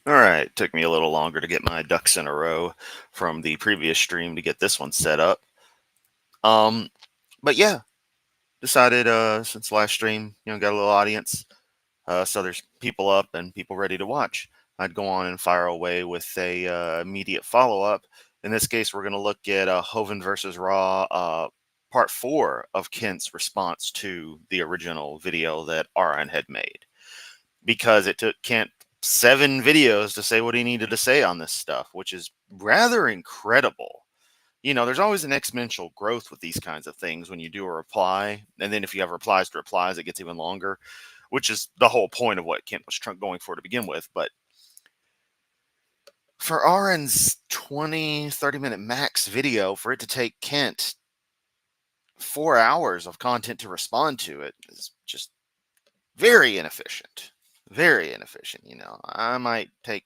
Alright, took me a little longer to get my ducks in a row from the previous stream to get this one set up. But yeah, decided since last stream, got a little audience, so there's people up and people ready to watch. I'd go on and fire away with a immediate follow-up. In this case, we're going to look at Hovind versus Raw, part 4 of Kent's response to the original video that Aran had made. Because it took Kent 7 videos to say what he needed to say on this stuff, which is rather incredible. There's always an exponential growth with these kinds of things when you do a reply, and then if you have replies to replies, it gets even longer, which is the whole point of what Kent was going for to begin with. But for Aran's 20, 30-minute max video, for it to take Kent 4 hours of content to respond to it is just very inefficient. Very inefficient, I might take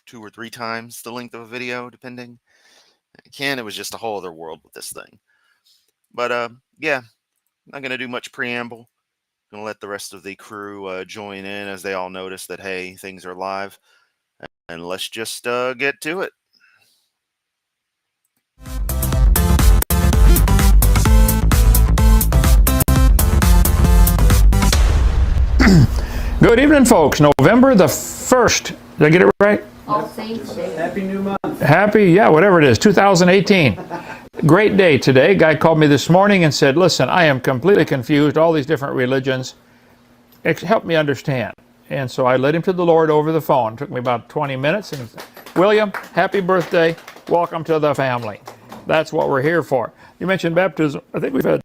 2 or 3 times the length of a video, depending. It was just a whole other world with this thing. But, yeah, not going to do much preamble. Going to let the rest of the crew join in as they all notice that, hey, things are live. And let's just get to it. Good evening, folks. November the 1st. Did I get it right? All Saints Day. Happy New Month. Happy, yeah, whatever it is, 2018. Great day today. Guy called me this morning and said, listen, I am completely confused, all these different religions. Help me understand. And so I led him to the Lord over the phone. It took me about 20 minutes. And William, happy birthday. Welcome to the family. That's what we're here for. You mentioned baptism. I think we've had...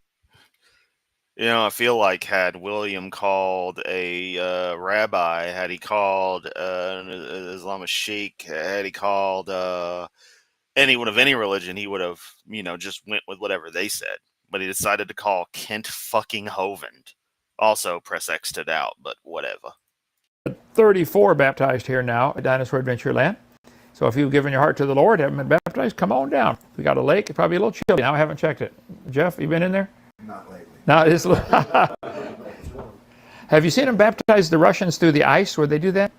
I feel like had William called a rabbi, had he called an Islamic sheikh, had he called anyone of any religion, he would have, just went with whatever they said. But he decided to call Kent fucking Hovind. Also, press X to doubt, but whatever. 34 baptized here now at Dinosaur Adventureland. So if you've given your heart to the Lord, haven't been baptized, come on down. We got a lake. It's probably a little chilly now. I haven't checked it. Jeff, you been in there? Not lately. No, it's... Have you seen them baptize the Russians through the ice where they do that?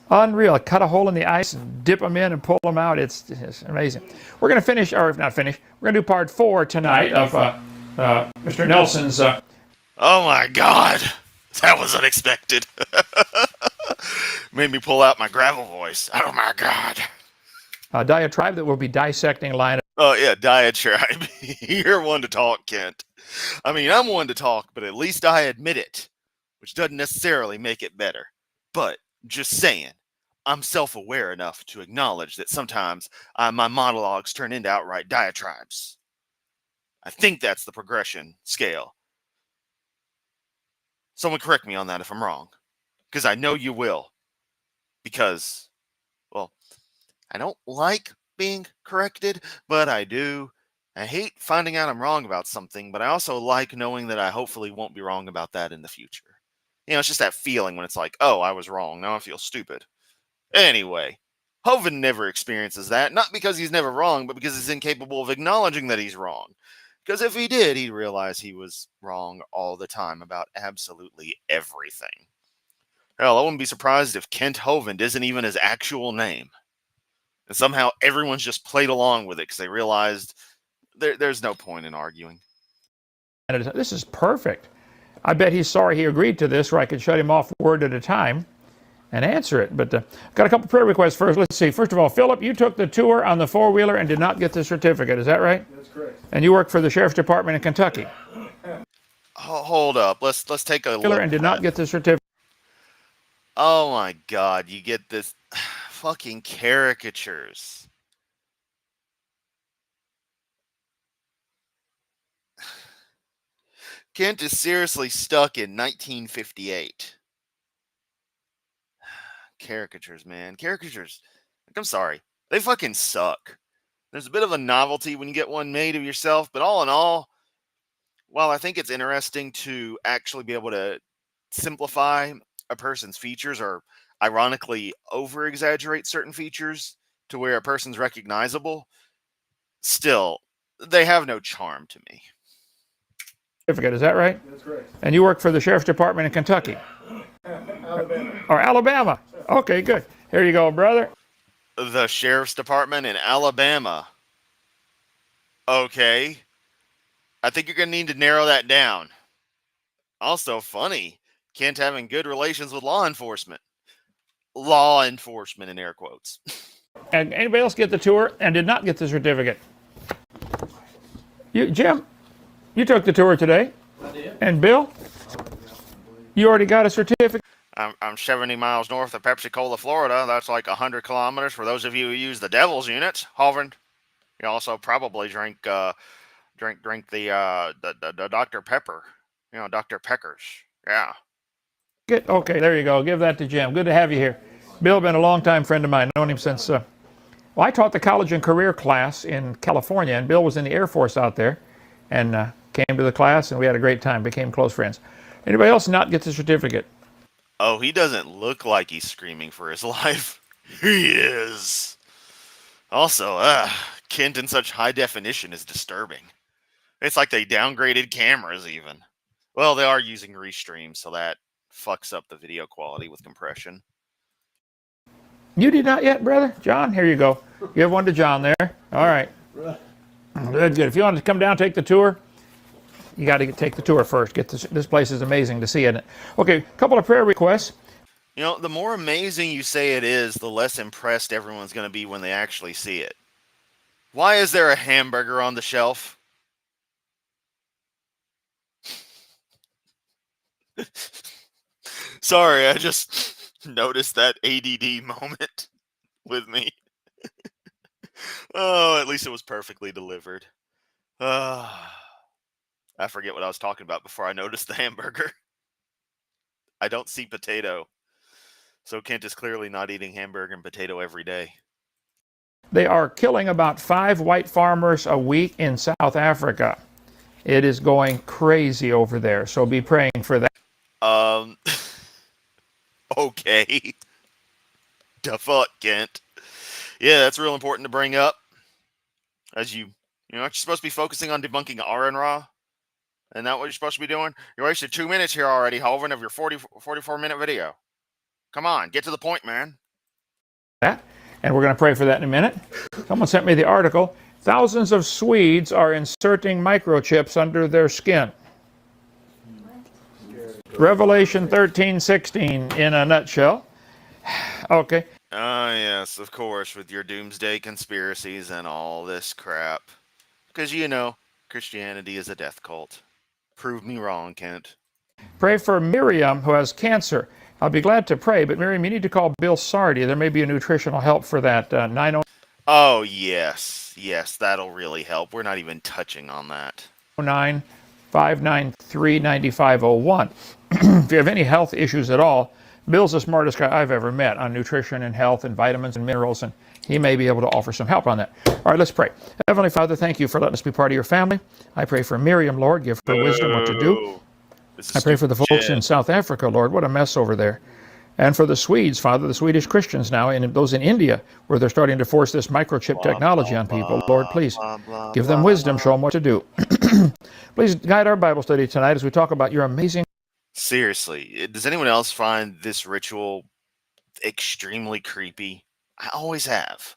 Unreal. Cut a hole in the ice and dip them in and pull them out. It's amazing. We're going to finish, or if not finish, we're going to do part 4 tonight of Mr. Nelson's... Oh my God. That was unexpected. Made me pull out my gravel voice. Oh my God. diatribe that we'll be dissecting line. Oh yeah, diatribe. You're one to talk, Kent. I mean, I'm one to talk, but at least I admit it, which doesn't necessarily make it better. But just saying, I'm self-aware enough to acknowledge that sometimes my monologues turn into outright diatribes. I think that's the progression scale. Someone correct me on that if I'm wrong, because I know you will. Because, well, I don't like being corrected, but I do. I hate finding out I'm wrong about something, but I also like knowing that I hopefully won't be wrong about that in the future. It's just that feeling when it's like, oh, I was wrong. Now I feel stupid. Anyway, Hovind never experiences that, not because he's never wrong, but because he's incapable of acknowledging that he's wrong. Because if he did, he'd realize he was wrong all the time about absolutely everything. Hell, I wouldn't be surprised if Kent Hovind isn't even his actual name. And somehow everyone's just played along with it because they realized there's no point in arguing. This is perfect. I bet he's sorry he agreed to this, or I could shut him off word at a time and answer it. But got a couple prayer requests first. Let's see. First of all, Philip, you took the tour on the four-wheeler and did not get the certificate. Is that right? That's correct. And you work for the Sheriff's Department in Kentucky. Hold up. Let's take a look. And did not get the certificate. Oh my God, you get this fucking caricatures. Kent is seriously stuck in 1958. Caricatures, man. Caricatures. I'm sorry. They fucking suck. There's a bit of a novelty when you get one made of yourself, but all in all, while I think it's interesting to actually be able to simplify a person's features or ironically over-exaggerate certain features to where a person's recognizable, still, they have no charm to me. Is that right? That's correct. And you work for the Sheriff's Department in Kentucky? Alabama. Or Alabama. Okay, good. Here you go, brother. The sheriff's department in Alabama. Okay. I think you're going to need to narrow that down. Also, funny. Kent having good relations with law enforcement. Law enforcement in air quotes. And anybody else get the tour and did not get the certificate? Jim, you took the tour today. I did. And Bill, you already got a certificate. I'm 70 miles north of Pensacola, Florida. That's like 100 kilometers for those of you who use the Devil's units. Hovind, you also probably drink the Dr. Pepper. You know, Dr. Peckers. Yeah. Okay, there you go. Give that to Jim. Good to have you here. Bill, been a long-time friend of mine. Known him since, well, I taught the college and career class in California, and Bill was in the Air Force out there, and came to the class, and we had a great time, became close friends. Anybody else not get the certificate? Oh, he doesn't look like he's screaming for his life. He is. Also, Kent in such high definition is disturbing. It's like they downgraded cameras even. Well, they are using restream, so that fucks up the video quality with compression. You did not yet, brother? John, here you go. Give one to John there. All right. Good, good. If you want to come down, take the tour, you got to take the tour first. This place is amazing to see, isn't it? Okay, a couple of prayer requests. You know, the more amazing you say it is, the less impressed everyone's going to be when they actually see it. Why is there a hamburger on the shelf? Sorry, I just noticed that ADD moment with me. Oh, at least it was perfectly delivered. I forget what I was talking about before I noticed the hamburger. I don't see potato. So Kent is clearly not eating hamburger and potato every day. They are killing about 5 white farmers a week in South Africa. It is going crazy over there, so be praying for that. Okay. The fuck, Kent. Yeah, that's real important to bring up. As you know, you're supposed to be focusing on debunking R and Ra. Isn't that what you're supposed to be doing? You wasted 2 minutes here already, Hovind, of your 44-minute video. Come on, get to the point, man. That, and we're going to pray for that in a minute. Someone sent me the article. Thousands of Swedes are inserting microchips under their skin. Revelation 13:16 in a nutshell. Okay. Yes, of course, with your doomsday conspiracies and all this crap. Because, you know, Christianity is a death cult. Prove me wrong, Kent. Pray for Miriam, who has cancer. I'll be glad to pray, but Miriam, you need to call Bill Sardi. There may be a nutritional help for that. 909 Oh, yes. Yes, that'll really help. We're not even touching on that. 593-9501. If you have any health issues at all, Bill's the smartest guy I've ever met on nutrition and health and vitamins and minerals, and he may be able to offer some help on that. All right, let's pray. Heavenly Father, thank you for letting us be part of your family. I pray for Miriam, Lord. Give her wisdom what to do. I pray for the folks in South Africa, Lord. What a mess over there. And for the Swedes, Father, the Swedish Christians now, and those in India, where they're starting to force this microchip technology on people. Lord, please give them wisdom, show them what to do. Please guide our Bible study tonight as we talk about your amazing... Seriously, does anyone else find this ritual extremely creepy? I always have.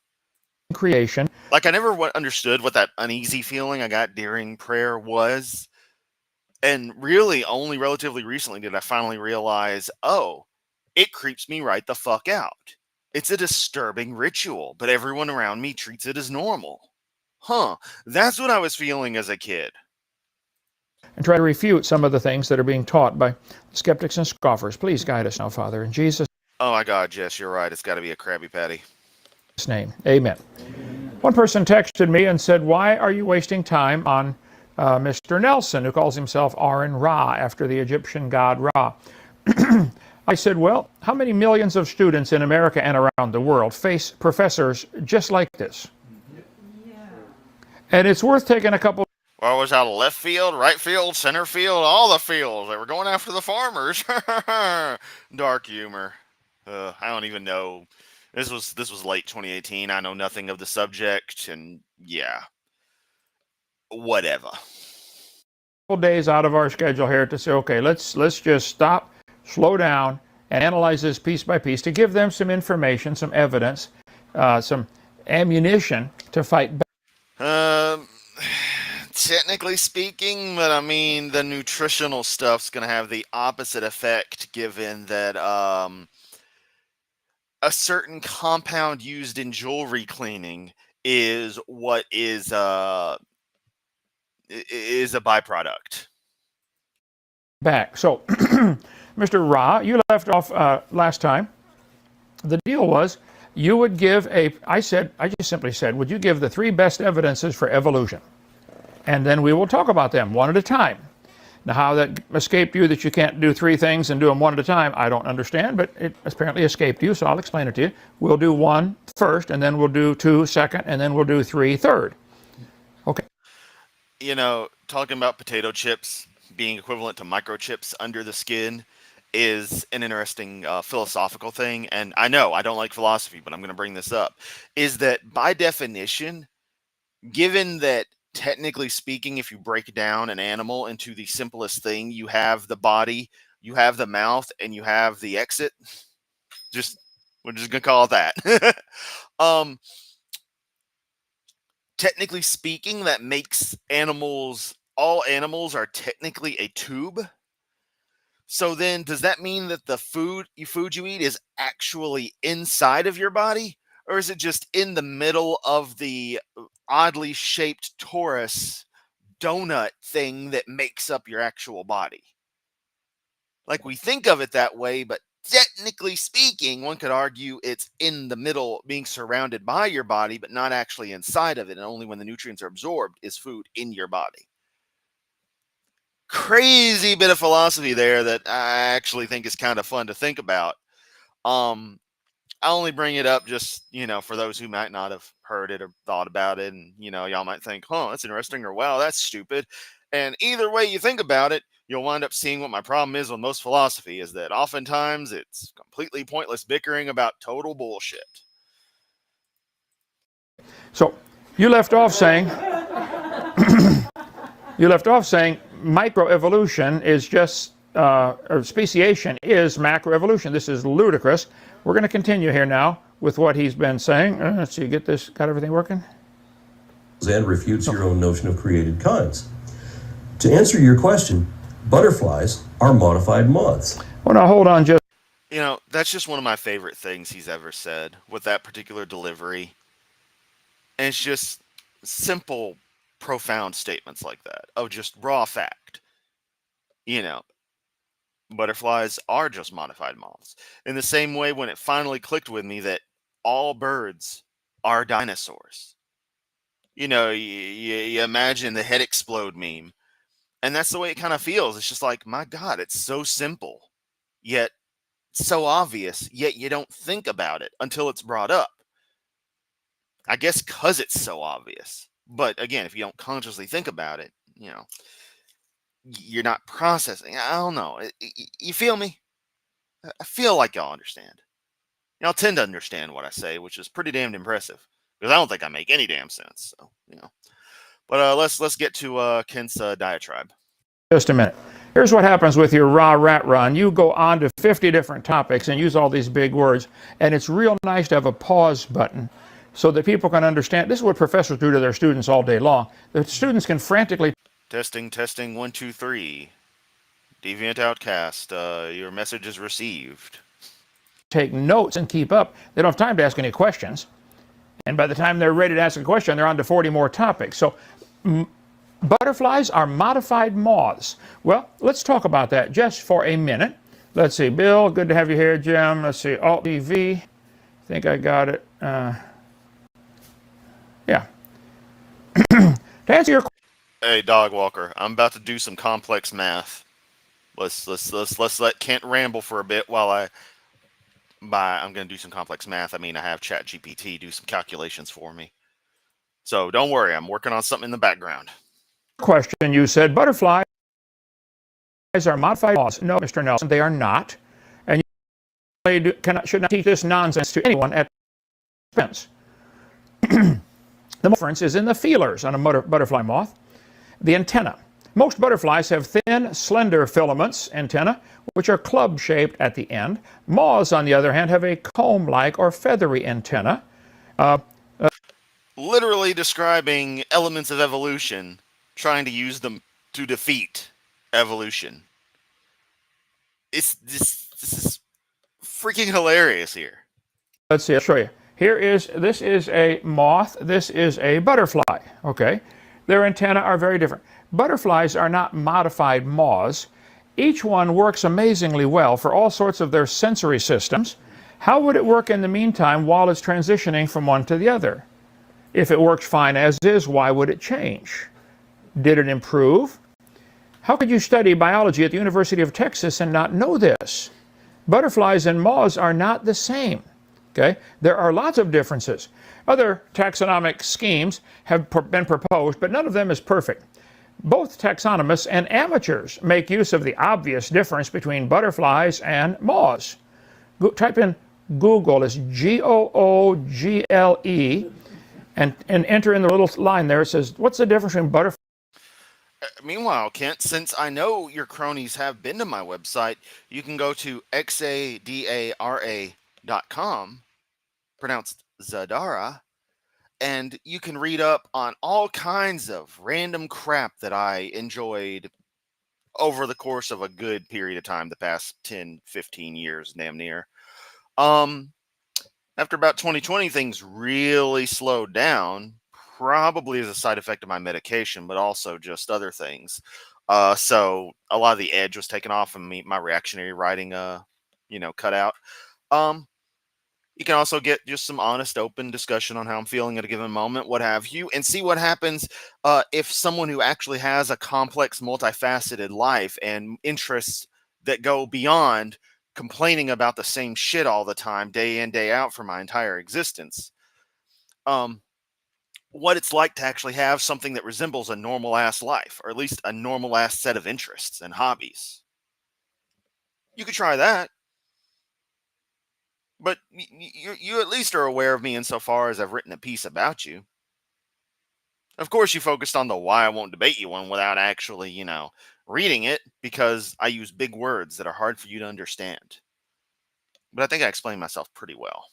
Creation. Like, I never understood what that uneasy feeling I got during prayer was. And really, only relatively recently did I finally realize, oh, it creeps me right the fuck out. It's a disturbing ritual, but everyone around me treats it as normal. Huh, that's what I was feeling as a kid. And try to refute some of the things that are being taught by skeptics and scoffers. Please guide us now, Father, in Jesus' Oh my God, Jess, you're right. It's got to be a Krabby Patty. name. Amen. One person texted me and said, why are you wasting time on Mr. Nelson, who calls himself Ra after the Egyptian god Ra? I said, well, how many millions of students in America and around the world face professors just like this? Yeah. And it's worth taking a couple... Well, it was out of left field, right field, center field, all the fields. They were going after the farmers. Dark humor. I don't even know. This was late 2018. I know nothing of the subject, and yeah, whatever. Days out of our schedule here to say, okay, let's just stop, slow down, and analyze this piece by piece to give them some information, some evidence, some ammunition to fight back. Technically speaking, but I mean, the nutritional stuff's going to have the opposite effect, given that a certain compound used in jewelry cleaning is what is a byproduct. Back. So, Mr. Ra, you left off last time. The deal was you would give I just simply said, would you give the 3 best evidences for evolution? And then we will talk about them one at a time. Now, how that escaped you that you can't do 3 things and do them one at a time, I don't understand, but it apparently escaped you, so I'll explain it to you. We'll do 1 first, and then we'll do 2 second, and then we'll do 3 third. Okay. You know, talking about potato chips being equivalent to microchips under the skin is an interesting philosophical thing. And I know I don't like philosophy, but I'm going to bring this up, is that by definition, given that technically speaking, if you break down an animal into the simplest thing, you have the body, you have the mouth, and you have the exit. We're just going to call it that. Technically speaking, that makes all animals are technically a tube. So then, does that mean that the food you eat is actually inside of your body? Or is it just in the middle of the oddly shaped torus donut thing that makes up your actual body? Like, we think of it that way, but technically speaking, one could argue it's in the middle, being surrounded by your body, but not actually inside of it. And only when the nutrients are absorbed is food in your body. Crazy bit of philosophy there that I actually think is kind of fun to think about. I only bring it up just, for those who might not have heard it or thought about it. And, y'all might think, that's interesting, or wow, that's stupid. And either way you think about it, you'll wind up seeing what my problem is with most philosophy, is that oftentimes it's completely pointless bickering about total bullshit. So you left off saying microevolution is just, or speciation is macroevolution. This is ludicrous. We're going to continue here now with what he's been saying. Let's see, got everything working? And refutes your own notion of created kinds. To answer your question, butterflies are modified moths. Well, now hold on just. That's just one of my favorite things he's ever said with that particular delivery. And it's just simple, profound statements like that of just raw fact. Butterflies are just modified moths. In the same way, when it finally clicked with me that all birds are dinosaurs. You imagine the head explode meme. And that's the way it kind of feels. It's just like, my God, it's so simple, yet so obvious, yet you don't think about it until it's brought up. I guess because it's so obvious. But again, if you don't consciously think about it, you're not processing. I don't know. You feel me? I feel like y'all understand. Y'all tend to understand what I say, which is pretty damn impressive, because I don't think I make any damn sense. So, But let's get to Kent's diatribe. Just a minute. Here's what happens with your raw rat run. You go on to 50 different topics and use all these big words, and it's real nice to have a pause button so that people can understand. This is what professors do to their students all day long. The students can frantically... Testing, 1, 2, 3. Deviant Outcast, your message is received. Take notes and keep up. They don't have time to ask any questions. And by the time they're ready to ask a question, they're on to 40 more topics. So butterflies are modified moths. Well, let's talk about that just for a minute. Let's see, Bill, good to have you here, Jim. Let's see, Alt-TV. I think I got it. Yeah. To answer your question. Hey, Dog Walker, I'm about to do some complex math. Let's let Kent ramble for a bit while I'm going to do some complex math. I mean, I have ChatGPT do some calculations for me. So don't worry, I'm working on something in the background. Question, you said butterflies are modified moths. No, Mr. Nelson, they are not. And you should not teach this nonsense to anyone at expense. The difference is in the feelers on a butterfly moth. The antenna. Most butterflies have thin, slender filaments, antennae, which are club-shaped at the end. Moths, on the other hand, have a comb-like or feathery antenna. Literally describing elements of evolution, trying to use them to defeat evolution. This is freaking hilarious here. Let's see, I'll show you. This is a moth, this is a butterfly, okay? Their antennae are very different. Butterflies are not modified moths. Each one works amazingly well for all sorts of their sensory systems. How would it work in the meantime while it's transitioning from one to the other? If it works fine as is, why would it change? Did it improve? How could you study biology at the University of Texas and not know this? Butterflies and moths are not the same. Okay? There are lots of differences. Other taxonomic schemes have been proposed, but none of them is perfect. Both taxonomists and amateurs make use of the obvious difference between butterflies and moths. Type in Google, it's Google, and enter in the little line there. It says, what's the difference between butterflies? Meanwhile, Kent, since I know your cronies have been to my website, you can go to xadara.com, pronounced Zadara, and you can read up on all kinds of random crap that I enjoyed over the course of a good period of time, the past 10, 15 years, damn near. After about 2020, things really slowed down, probably as a side effect of my medication, but also just other things. So a lot of the edge was taken off and my reactionary writing, cut out. You can also get just some honest, open discussion on how I'm feeling at a given moment, what have you, and see what happens if someone who actually has a complex, multifaceted life and interests that go beyond complaining about the same shit all the time, day in, day out for my entire existence. What it's like to actually have something that resembles a normal-ass life, or at least a normal-ass set of interests and hobbies. You could try that. But you at least are aware of me insofar as I've written a piece about you. Of course, you focused on the why I won't debate you one without actually, reading it, because I use big words that are hard for you to understand. But I think I explained myself pretty well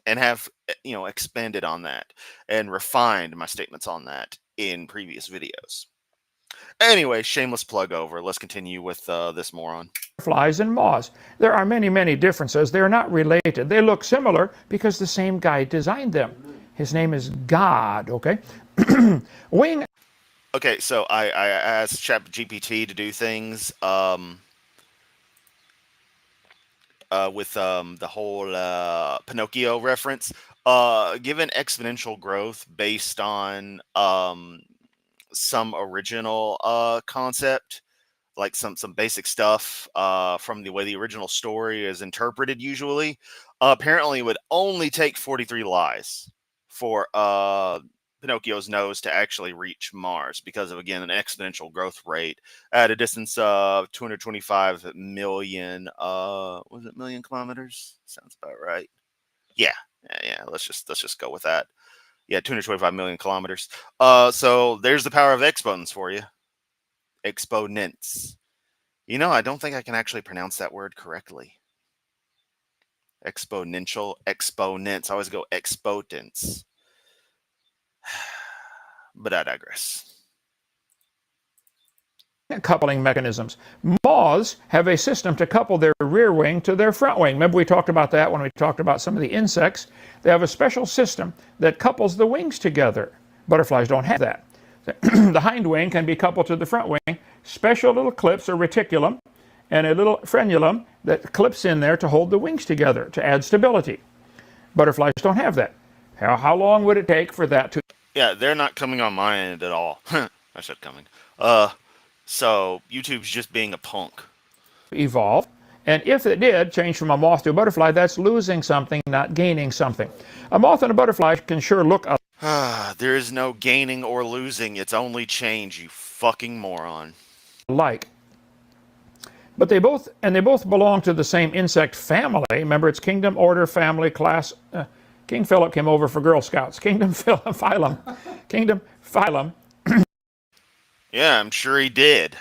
and have, expanded on that and refined my statements on that in previous videos. Anyway, shameless plug over. Let's continue with this moron. Butterflies and moths. There are many, many differences. They're not related. They look similar because the same guy designed them. His name is God, okay? Wing. Okay, so I asked ChatGPT to do things with the whole Pinocchio reference. Given exponential growth based on some original concept, like some basic stuff from the way the original story is interpreted usually, apparently it would only take 43 lies for Pinocchio's nose to actually reach Mars because of, again, an exponential growth rate at a distance of 225 million, was it million kilometers? Sounds about right. Yeah, let's just go with that. Yeah, 225 million kilometers. So there's the power of exponents for you. Exponents. I don't think I can actually pronounce that word correctly. Exponential, exponents. I always go expotents. But I digress. Coupling mechanisms. Moths have a system to couple their rear wing to their front wing. Remember we talked about that when we talked about some of the insects. They have a special system that couples the wings together. Butterflies don't have that. The hind wing can be coupled to the front wing. Special little clips or reticulum and a little frenulum that clips in there to hold the wings together to add stability. Butterflies don't have that. How long would it take for that to... Yeah, they're not coming on my end at all. I said coming. So YouTube's just being a punk. Evolve. And if it did change from a moth to a butterfly, that's losing something, not gaining something. A moth and a butterfly can sure look there is no gaining or losing. It's only change, you fucking moron. alike. But they both belong to the same insect family. Remember, it's kingdom, order, family, class. King Philip came over for Girl Scouts. Kingdom, phylum. Kingdom, phylum. Yeah, I'm sure he did.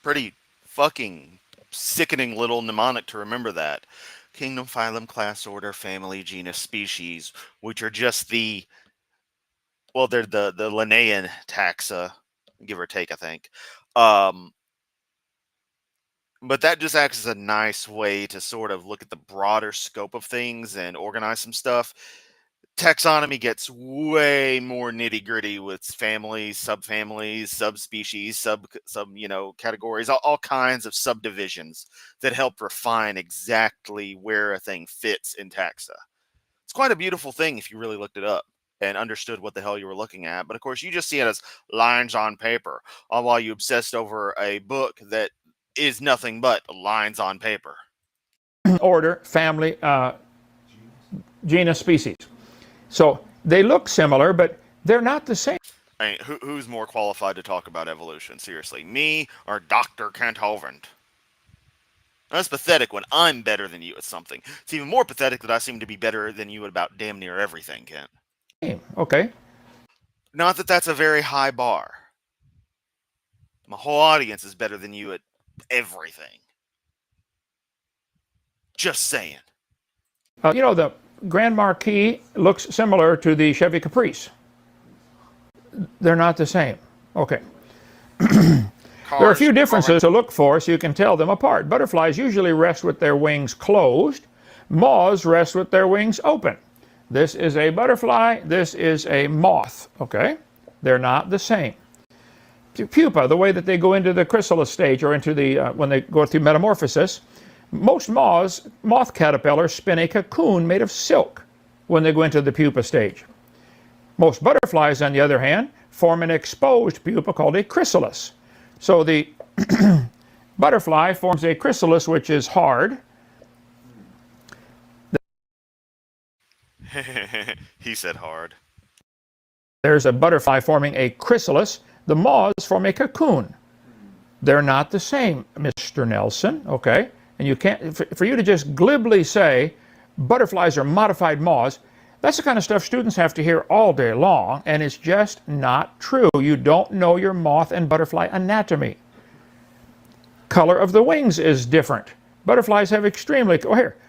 Pretty fucking sickening little mnemonic to remember that. Kingdom, phylum, class, order, family, genus, species, which are just they're the Linnaean taxa, give or take, I think. Um, but that just acts as a nice way to sort of look at the broader scope of things and organize some stuff. Taxonomy gets way more nitty gritty with families, subfamilies, subspecies, categories, all kinds of subdivisions that help refine exactly where a thing fits in taxa. It's quite a beautiful thing if you really looked it up and understood what the hell you were looking at. But of course, you just see it as lines on paper, all while you obsessed over a book that is nothing but lines on paper. Order, family, genus, species. So they look similar, but they're not the same. I mean, who's more qualified to talk about evolution? Seriously, me or Dr. Kent Hovind? That's pathetic when I'm better than you at something. It's even more pathetic that I seem to be better than you at about damn near everything, Kent. Okay. Not that that's a very high bar. My whole audience is better than you at everything. Just saying. The Grand Marquis looks similar to the Chevy Caprice. They're not the same. Okay. There are a few differences to look for so you can tell them apart. Butterflies usually rest with their wings closed. Moths rest with their wings open. This is a butterfly. This is a moth. Okay? They're not the same. Pupa, the way that they go into the chrysalis stage or into the when they go through metamorphosis, most moth caterpillars spin a cocoon made of silk when they go into the pupa stage. Most butterflies, on the other hand, form an exposed pupa called a chrysalis. So the butterfly forms a chrysalis which is hard. He said hard. There's a butterfly forming a chrysalis. The moths form a cocoon. They're not the same, Mr. Nelson, okay? And you can't, for you to just glibly say butterflies are modified moths, that's the kind of stuff students have to hear all day long, and it's just not true. You don't know your moth and butterfly anatomy. Color of the wings is different. Butterflies have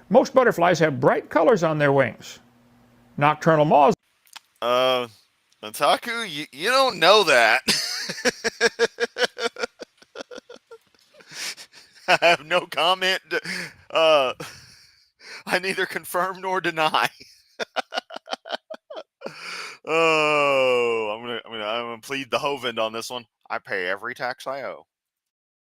most butterflies have bright colors on their wings. Nocturnal moths. Otaku, you don't know that. I have no comment. I neither confirm nor deny. I'm gonna plead the Hovind on this one. I pay every tax I owe.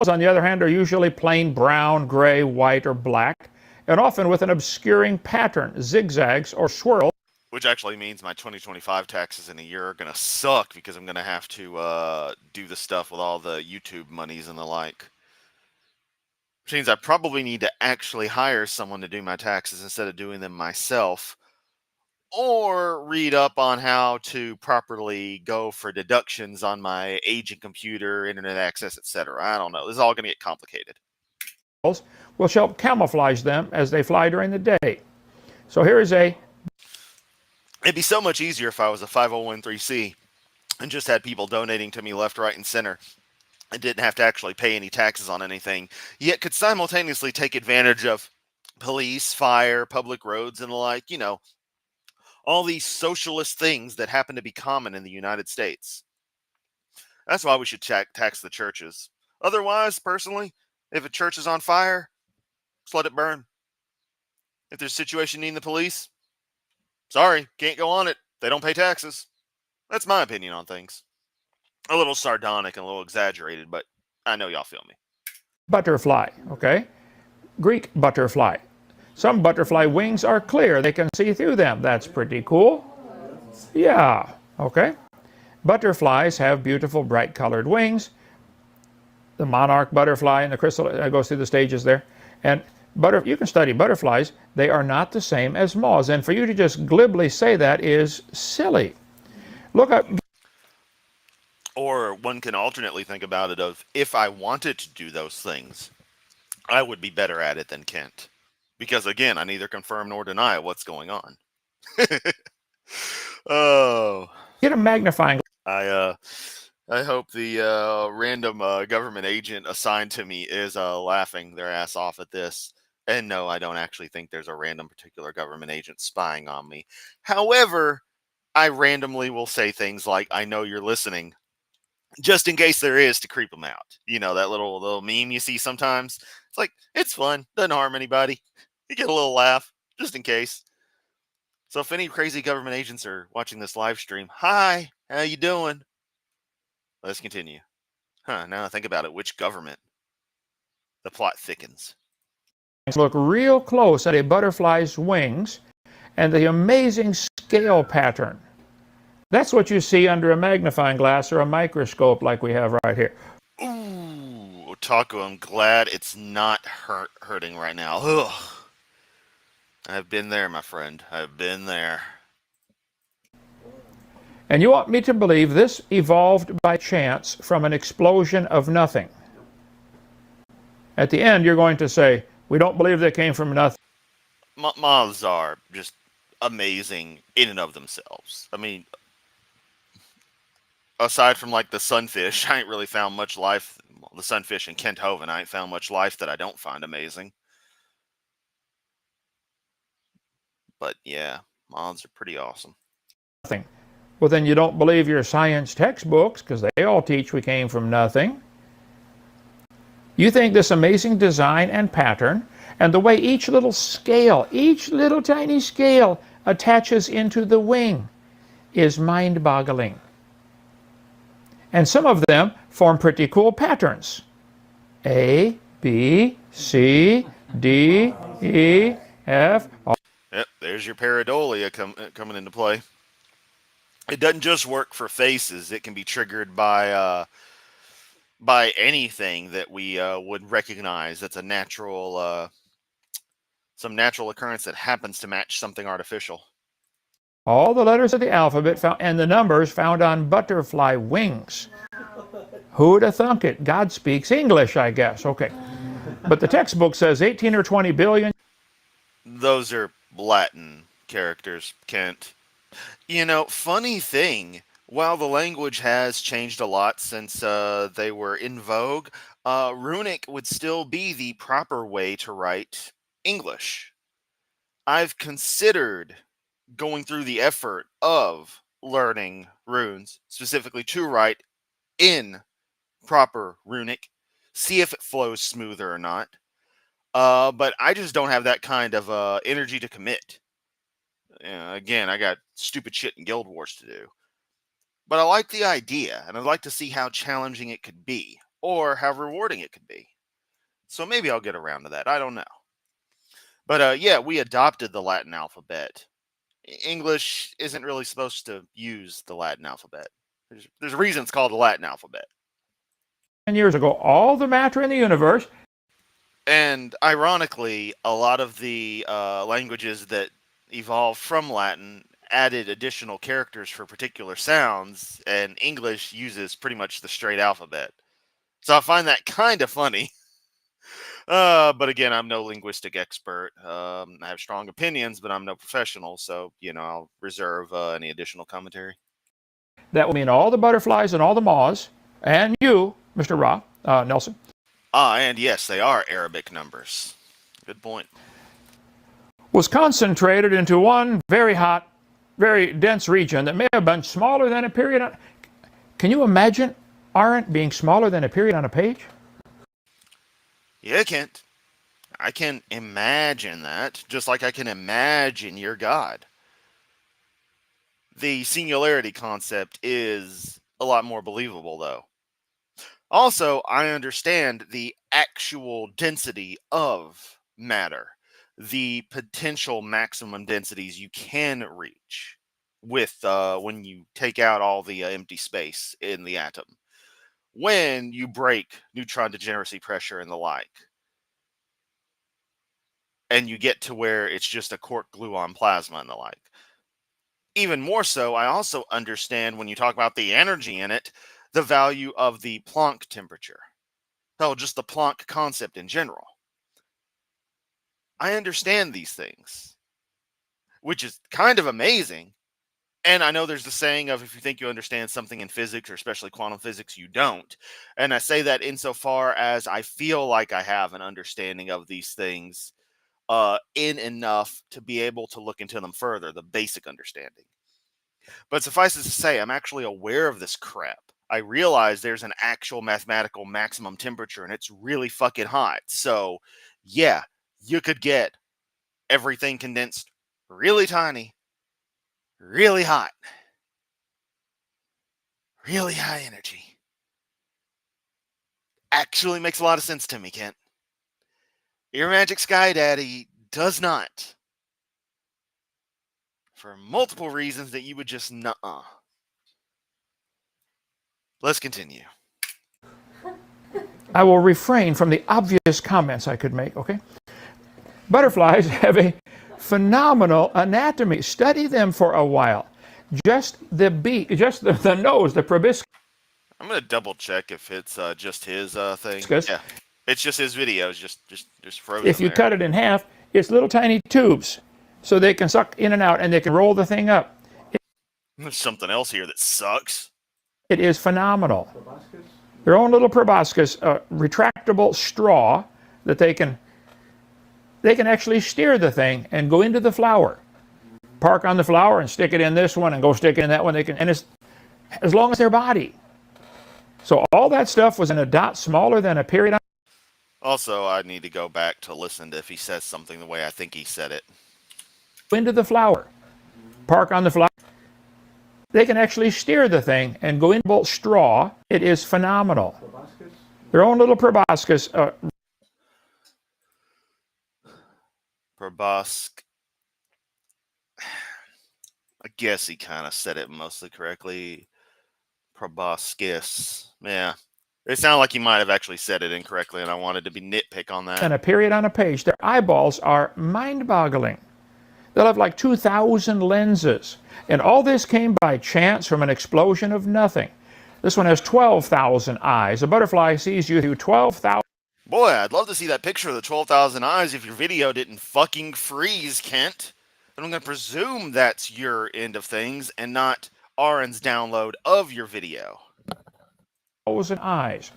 On the other hand, are usually plain brown, gray, white, or black, and often with an obscuring pattern, zigzags, or swirls. Which actually means my 2025 taxes in a year are gonna suck because I'm gonna have to do the stuff with all the YouTube monies and the like. Which means I probably need to actually hire someone to do my taxes instead of doing them myself, or read up on how to properly go for deductions on my aging computer, internet access, etc. I don't know. This is all going to get complicated. Will help camouflage them as they fly during the day. So here is a... It'd be so much easier if I was a 501c and just had people donating to me left, right, and center. I didn't have to actually pay any taxes on anything, yet could simultaneously take advantage of police, fire, public roads, and the like, all these socialist things that happen to be common in the United States. That's why we should tax the churches. Otherwise, personally, if a church is on fire, just let it burn. If there's a situation needing the police, sorry, can't go on it. They don't pay taxes. That's my opinion on things. A little sardonic and a little exaggerated, but I know y'all feel me. Butterfly, okay? Greek butterfly. Some butterfly wings are clear. They can see through them. That's pretty cool. Yeah, okay. Butterflies have beautiful bright colored wings. The monarch butterfly and the chrysalis goes through the stages there. And you can study butterflies. They are not the same as moths. And for you to just glibly say that is silly. Look up. Or one can alternately think about it of, if I wanted to do those things, I would be better at it than Kent. Because again, I neither confirm nor deny what's going on. Oh. Get a magnifying. I I hope the random government agent assigned to me is laughing their ass off at this. And no, I don't actually think there's a random particular government agent spying on me. However, I randomly will say things like, I know you're listening, just in case there is, to creep them out. You know, that little meme you see sometimes? It's like, it's fun, doesn't harm anybody. You get a little laugh, just in case. So if any crazy government agents are watching this live stream, hi, how you doing? Let's continue. Now I think about it, which government? The plot thickens. Look real close at a butterfly's wings and the amazing scale pattern. That's what you see under a magnifying glass or a microscope like we have right here. Ooh, Taco, I'm glad it's not hurting right now. Ugh. I've been there, my friend. I've been there. And you want me to believe this evolved by chance from an explosion of nothing. At the end, you're going to say, we don't believe they came from nothing. Moths are just amazing in and of themselves. I mean, aside from like the sunfish, I ain't really found much life. Well, the sunfish in Kent Hovind, I ain't found much life that I don't find amazing. But yeah, moths are pretty awesome. Nothing. Well, then you don't believe your science textbooks because they all teach we came from nothing. You think this amazing design and pattern and the way each little scale, each little tiny scale attaches into the wing is mind-boggling. And some of them form pretty cool patterns. A, B, C, D, E, F. Yep, there's your pareidolia coming into play. It doesn't just work for faces. It can be triggered by anything that we would recognize that's a natural, some natural occurrence that happens to match something artificial. All the letters of the alphabet found, and the numbers found on butterfly wings. Who'd have thunk it? God speaks English, I guess. Okay. But the textbook says 18 or 20 billion. Those are Latin characters, Kent. You know, funny thing, while the language has changed a lot since they were in vogue, runic would still be the proper way to write English. I've considered going through the effort of learning runes, specifically to write in proper runic, see if it flows smoother or not. But I just don't have that kind of energy to commit. Again, I got stupid shit in Guild Wars to do. But I like the idea, and I'd like to see how challenging it could be, or how rewarding it could be. So maybe I'll get around to that. I don't know. But yeah, we adopted the Latin alphabet. English isn't really supposed to use the Latin alphabet. There's a reason it's called the Latin alphabet. 10 years ago, all the matter in the universe. And ironically, a lot of the languages that evolved from Latin added additional characters for particular sounds, and English uses pretty much the straight alphabet. So I find that kind of funny. But again, I'm no linguistic expert. I have strong opinions, but I'm no professional, so I'll reserve any additional commentary. That will mean all the butterflies and all the moths, and you, Mr. Ra, Nelson. And yes, they are Arabic numbers. Good point. Was concentrated into one very hot, very dense region that may have been smaller than a period on... Can you imagine Arendt being smaller than a period on a page? Yeah, Kent. I can imagine that, just like I can imagine your God. The singularity concept is a lot more believable, though. Also, I understand the actual density of matter, the potential maximum densities you can reach with when you take out all the empty space in the atom, when you break neutron degeneracy pressure and the like, and you get to where it's just a cork gluon plasma and the like. Even more so, I also understand when you talk about the energy in it, the value of the Planck temperature. Hell, just the Planck concept in general. I understand these things, which is kind of amazing, And I know there's the saying of if you think you understand something in physics, or especially quantum physics, you don't. And I say that insofar as I feel like I have an understanding of these things in enough to be able to look into them further, the basic understanding. But suffice it to say, I'm actually aware of this crap. I realize there's an actual mathematical maximum temperature and it's really fucking hot. So, yeah, you could get everything condensed really tiny, really hot, really high energy. Actually makes a lot of sense to me, Kent. Your Magic Sky Daddy does not. For multiple reasons that you would just nuh-uh. Let's continue. I will refrain from the obvious comments I could make, okay? Butterflies have a phenomenal anatomy. Study them for a while. Just the beak, just the nose, the proboscis. I'm gonna double check if it's just his thing. Discus. Yeah, it's just his videos, just frozen. If you there. cut it in half, it's little tiny tubes, so they can suck in and out, and they can roll the thing up. There's something else here that sucks. It is phenomenal. Their own little proboscis, retractable straw that they can actually steer the thing and go into the flower. Park on the flower and stick it in this one and go stick it in that one. They can, and it's as long as their body. So all that stuff was in a dot smaller than a period. Also, I need to go back to listen to if he says something the way I think he said it. Into the flower. Park on the flower. They can actually steer the thing and go into straw. It is phenomenal. Proboscis? Their own little proboscis. Probosc. I guess he kind of said it mostly correctly. Proboscis. Yeah. It sounded like he might have actually said it incorrectly, and I wanted to be nitpick on that. And a period on a page. Their eyeballs are mind-boggling. They'll have like 2,000 lenses. And all this came by chance from an explosion of nothing. This one has 12,000 eyes. A butterfly sees you through 12,000. Boy, I'd love to see that picture of the 12,000 eyes if your video didn't fucking freeze, Kent. And I'm going to presume that's your end of things and not Aaron's download of your video. Eyes.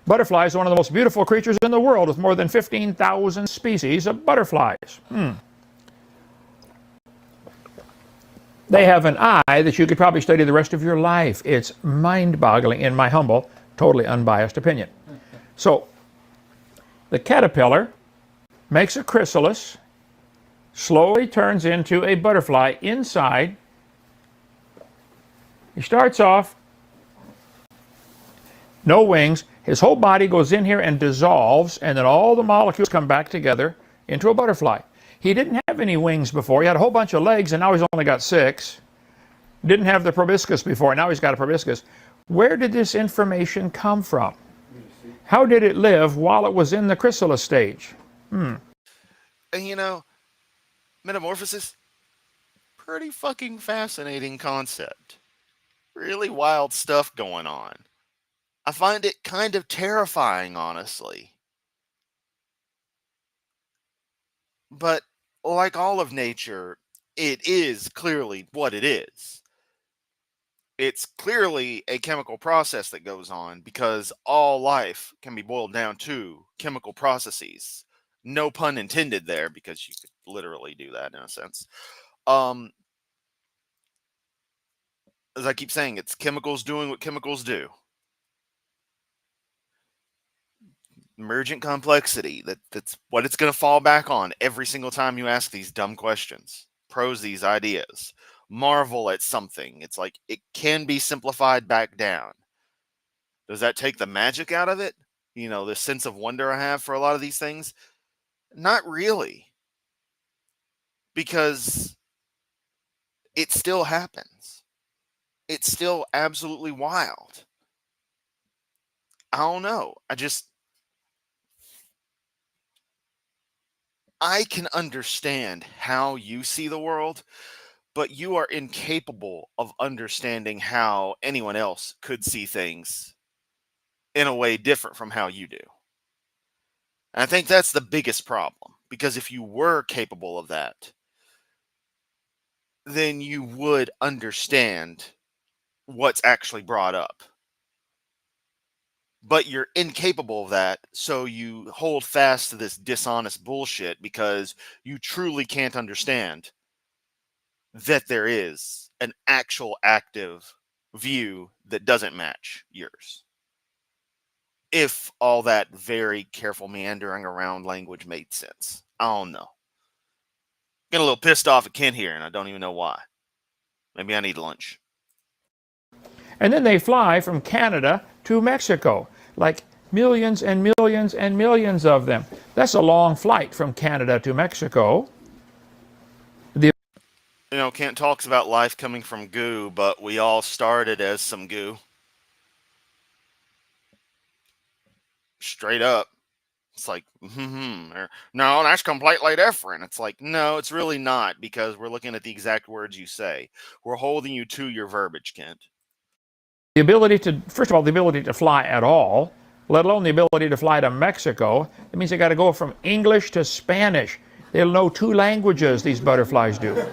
Butterflies are one of the most beautiful creatures in the world with more than 15,000 species of butterflies. They have an eye that you could probably study the rest of your life. It's mind-boggling in my humble, totally unbiased opinion. So, the caterpillar makes a chrysalis, slowly turns into a butterfly inside. He starts off, no wings. His whole body goes in here and dissolves, and then all the molecules come back together into a butterfly. He didn't have any wings before. He had a whole bunch of legs, and now he's only got 6. Didn't have the proboscis before, now he's got a proboscis. Where did this information come from? How did it live while it was in the chrysalis stage? And you know, metamorphosis, pretty fucking fascinating concept. Really wild stuff going on. I find it kind of terrifying, honestly. But like all of nature, it is clearly what it is. It's clearly a chemical process that goes on because all life can be boiled down to chemical processes. No pun intended there, because you could literally do that in a sense. As I keep saying, it's chemicals doing what chemicals do. Emergent complexity, that's what it's going to fall back on every single time you ask these dumb questions, pose these ideas, marvel at something. It's like it can be simplified back down. Does that take the magic out of it? You know, the sense of wonder I have for a lot of these things? Not really. Because it still happens. It's still absolutely wild. I don't know. I can understand how you see the world, but you are incapable of understanding how anyone else could see things in a way different from how you do. And I think that's the biggest problem, because if you were capable of that, then you would understand what's actually brought up. But you're incapable of that, so you hold fast to this dishonest bullshit because you truly can't understand that there is an actual active view that doesn't match yours. If all that very careful meandering around language made sense. I don't know. Getting a little pissed off at Kent here, and I don't even know why. Maybe I need lunch. And then they fly from Canada to Mexico, like millions and millions and millions of them. That's a long flight from Canada to Mexico. You know, Kent talks about life coming from goo, but we all started as some goo. Straight up. It's like, or, no, that's completely different. It's like, no, it's really not, because we're looking at the exact words you say. We're holding you to your verbiage, Kent. The ability to, first of all, the ability to fly at all, let alone the ability to fly to Mexico. It means they got to go from English to Spanish. They'll know 2 languages, these butterflies do.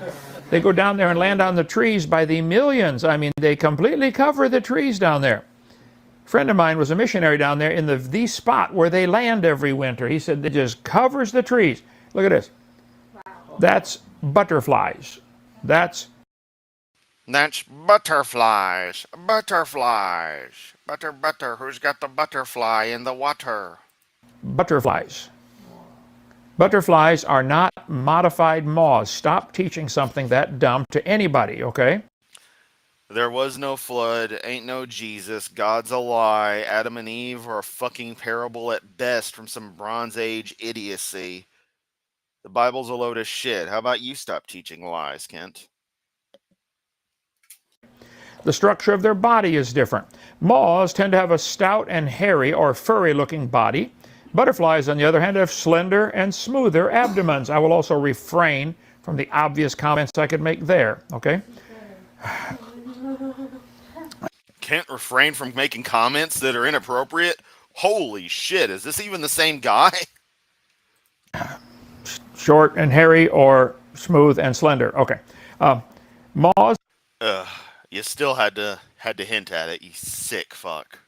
They go down there and land on the trees by the millions. I mean, they completely cover the trees down there. A friend of mine was a missionary down there in the spot where they land every winter. He said it just covers the trees. Look at this. Wow. That's butterflies. That's butterflies. Butterflies. Butter. Who's got the butterfly in the water? butterflies. Butterflies are not modified moths. Stop teaching something that dumb to anybody, okay? There was no flood, ain't no Jesus, God's a lie, Adam and Eve are a fucking parable at best from some Bronze Age idiocy. The Bible's a load of shit. How about you stop teaching lies, Kent? The structure of their body is different. Moths tend to have a stout and hairy or furry-looking body. Butterflies, on the other hand, have slender and smoother abdomens. I will also refrain from the obvious comments I could make there, okay? Can't refrain from making comments that are inappropriate? Holy shit, is this even the same guy? Short and hairy or smooth and slender, okay. Moths You still had to hint at it, you sick fuck.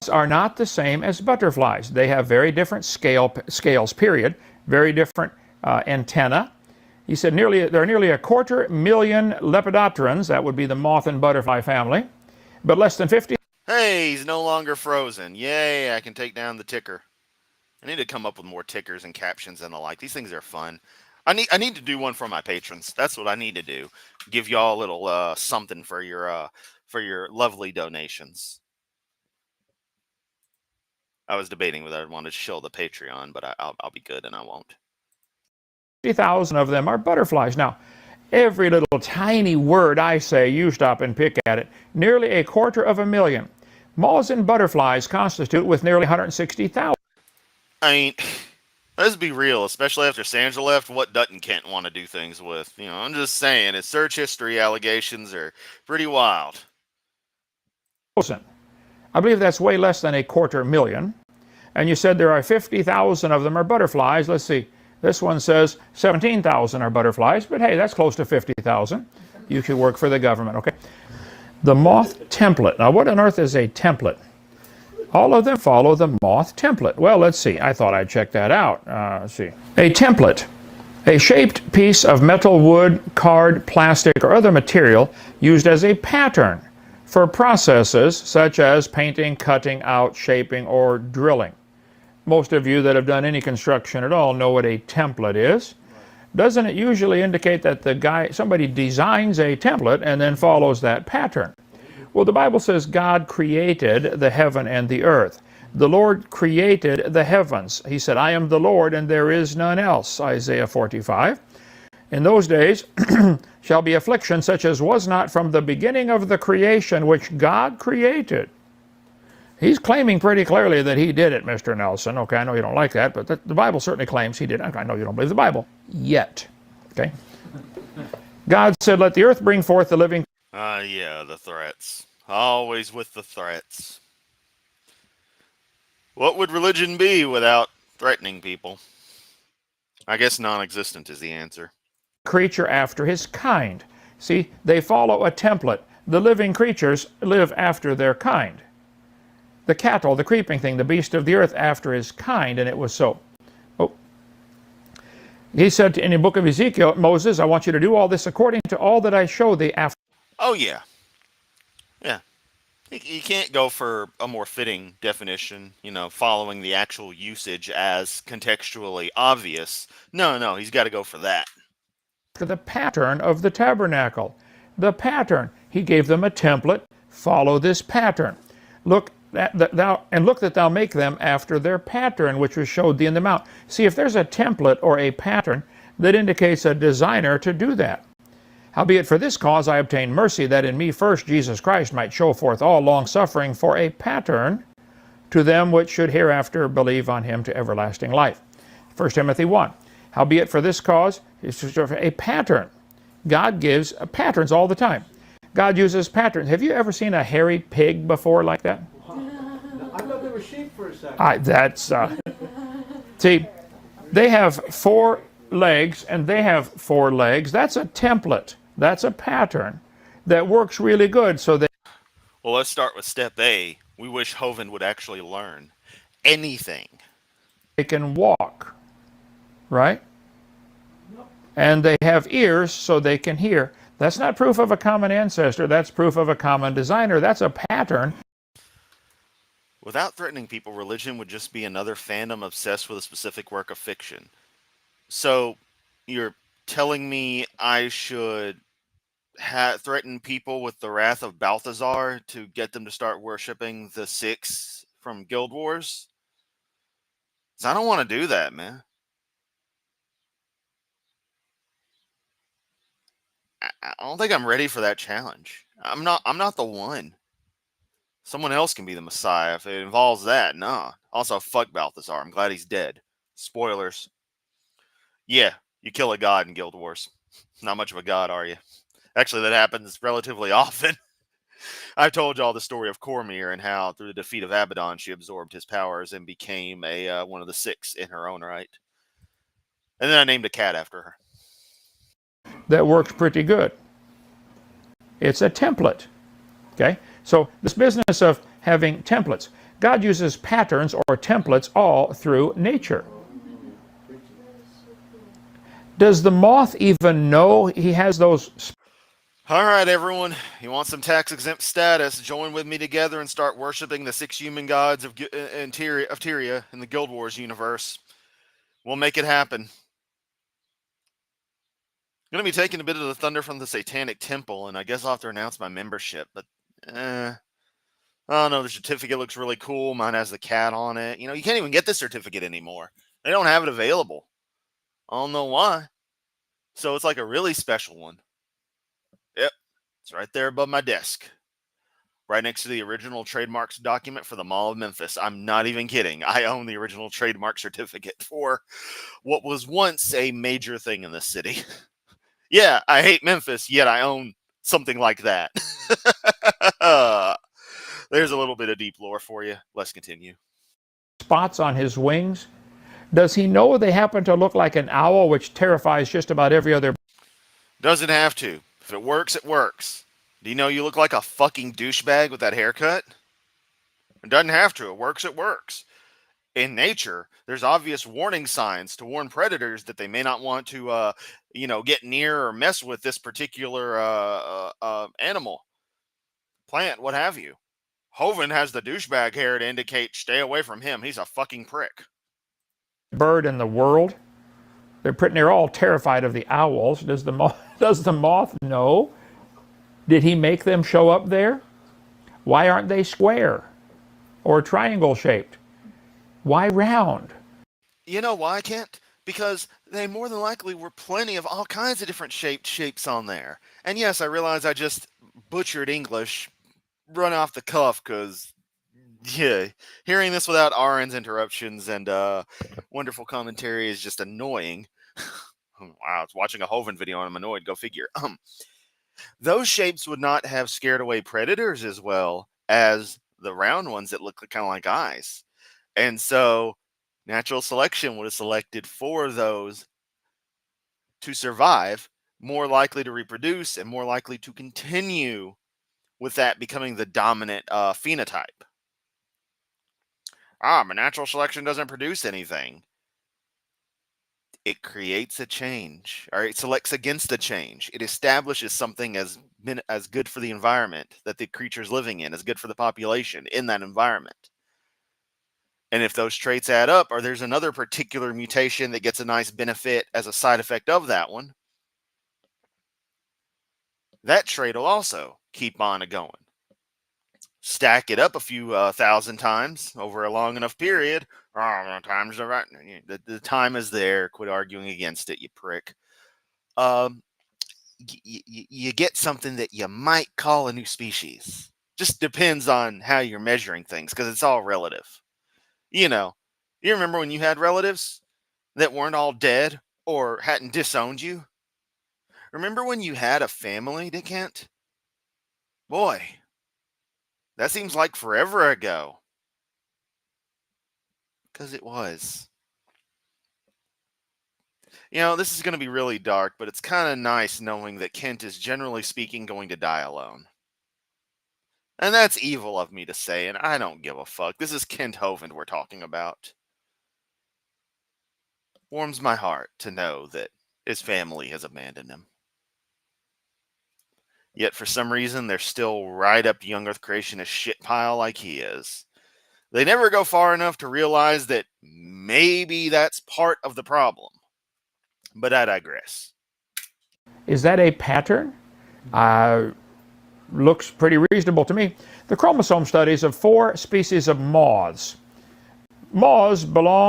are not the same as butterflies. They have very different scales, period. Very different antenna. He said there are nearly 250,000 lepidopterans, that would be the moth and butterfly family, but less than 50. Hey, he's no longer frozen. Yay, I can take down the ticker. I need to come up with more tickers and captions and the like. These things are fun. I need to do one for my patrons. That's what I need to do. Give y'all a little something for your lovely donations. I was debating whether I'd want to shill the Patreon, but I'll be good and I won't. 50,000 of them are butterflies. Now, every little tiny word I say, you stop and pick at it. Nearly 250,000. Moths and butterflies constitute with nearly 160,000. I mean, let's be real, especially after Sandra left, what doesn't Kent want to do things with? You know, I'm just saying, his search history allegations are pretty wild. I believe that's way less than 250,000. And you said there are 50,000 of them are butterflies. Let's see. This one says 17,000 are butterflies, but hey, that's close to 50,000. You should work for the government, okay? The moth template. Now, what on earth is a template? All of them follow the moth template. Well, let's see. I thought I'd check that out. Let's see. A template. A shaped piece of metal, wood, card, plastic, or other material used as a pattern for processes such as painting, cutting out, shaping, or drilling. Most of you that have done any construction at all know what a template is. Doesn't it usually indicate that somebody designs a template and then follows that pattern? Well, the Bible says God created the heaven and the earth. The Lord created the heavens. He said, I am the Lord and there is none else, Isaiah 45. In those days shall be affliction such as was not from the beginning of the creation which God created. He's claiming pretty clearly that he did it, Mr. Nelson. Okay, I know you don't like that, but the Bible certainly claims he did. I know you don't believe the Bible yet. Okay? God said, let the earth bring forth the living. Yeah, the threats. Always with the threats. What would religion be without threatening people? I guess non-existent is the answer. Creature after his kind. See, they follow a template. The living creatures live after their kind. The cattle, the creeping thing, the beast of the earth after his kind, and it was so. Oh. He said in the book of Ezekiel, Moses, I want you to do all this according to all that I show thee after. Oh, yeah. Yeah. You can't go for a more fitting definition, following the actual usage as contextually obvious. No, he's got to go for that. The pattern of the tabernacle. The pattern. He gave them a template. Follow this pattern. Look that thou make them after their pattern, which was showed thee in the mount. See, if there's a template or a pattern that indicates a designer to do that. Howbeit for this cause I obtained mercy, that in me first Jesus Christ might show forth all long suffering for a pattern to them which should hereafter believe on him to everlasting life. 1 Timothy 1. Howbeit for this cause is a pattern. God gives patterns all the time. God uses patterns. Have you ever seen a hairy pig before like that? I thought they were sheep for a second. See, they have 4 legs and they have 4 legs. That's a template. That's a pattern that works really good. So they. Well, let's start with step A. We wish Hovind would actually learn anything. They can walk, right? And they have ears so they can hear. That's not proof of a common ancestor. That's proof of a common designer. That's a pattern. Without threatening people, religion would just be another fandom obsessed with a specific work of fiction. So, you're telling me I should threaten people with the wrath of Balthazar to get them to start worshipping the 6 from Guild Wars? 'Cause I don't want to do that, man. I don't think I'm ready for that challenge. I'm not the one. Someone else can be the Messiah if it involves that. Nah. Also, fuck Balthazar. I'm glad he's dead. Spoilers. Yeah, you kill a god in Guild Wars. Not much of a god, are you? Actually, that happens relatively often. I've told y'all the story of Cormyr and how, through the defeat of Abaddon, she absorbed his powers and became one of the 6 in her own right. And then I named a cat after her. That works pretty good. It's a template. Okay? So this business of having templates. God uses patterns or templates all through nature. Does the moth even know he has those? All right, everyone. You want some tax-exempt status? Join with me together and start worshiping the 6 human gods of Tyria in the Guild Wars universe. We'll make it happen. I'm going to be taking a bit of the thunder from the Satanic Temple, and I guess I'll have to announce my membership, but I don't know, the certificate looks really cool. Mine has the cat on it. You can't even get the certificate anymore. They don't have it available. I don't know why. So it's like a really special one. Yep, it's right there above my desk. Right next to the original trademarks document for the Mall of Memphis. I'm not even kidding. I own the original trademark certificate for what was once a major thing in the city. Yeah, I hate Memphis, yet I own something like that. There's a little bit of deep lore for you. Let's continue. Spots on his wings? Does he know they happen to look like an owl, which terrifies just about every other? Doesn't have to. If it works, it works. Do you know you look like a fucking douchebag with that haircut? It doesn't have to. It works, it works. In nature, there's obvious warning signs to warn predators that they may not want to, get near or mess with this particular animal, plant, what have you. Hovind has the douchebag hair to indicate stay away from him. He's a fucking prick. Bird in the world. They're all terrified of the owls. Does the moth know? Did he make them show up there? Why aren't they square or triangle shaped? Why round? You know why I can't? Because they more than likely were plenty of all kinds of different shapes on there. And yes, I realize I just butchered English, run off the cuff, because, yeah, hearing this without Aaron's interruptions and wonderful commentary is just annoying. Wow, I was watching a Hovind video and I'm annoyed, go figure. Those shapes would not have scared away predators as well as the round ones that look kind of like eyes. And so natural selection would have selected 4 of those to survive, more likely to reproduce and more likely to continue with that becoming the dominant phenotype. But natural selection doesn't produce anything. It creates a change, or it selects against a change. It establishes something as good for the environment that the creature's living in, as good for the population in that environment. And if those traits add up, or there's another particular mutation that gets a nice benefit as a side effect of that one, that trait will also keep on going. Stack it up a few thousand times over a long enough period. Time's the right. The time is there. Quit arguing against it, you prick. You get something that you might call a new species. Just depends on how you're measuring things, because it's all relative. You remember when you had relatives that weren't all dead or hadn't disowned you? Remember when you had a family, Dick Kent? Boy, that seems like forever ago. Because it was. This is going to be really dark, but it's kind of nice knowing that Kent is, generally speaking, going to die alone. And that's evil of me to say, and I don't give a fuck. This is Kent Hovind we're talking about. Warms my heart to know that his family has abandoned him. Yet for some reason, they're still right up young Earth creationist shit pile like he is. They never go far enough to realize that maybe that's part of the problem. But I digress. Is that a pattern? Looks pretty reasonable to me. The chromosome studies of 4 species of moths. Moths belong...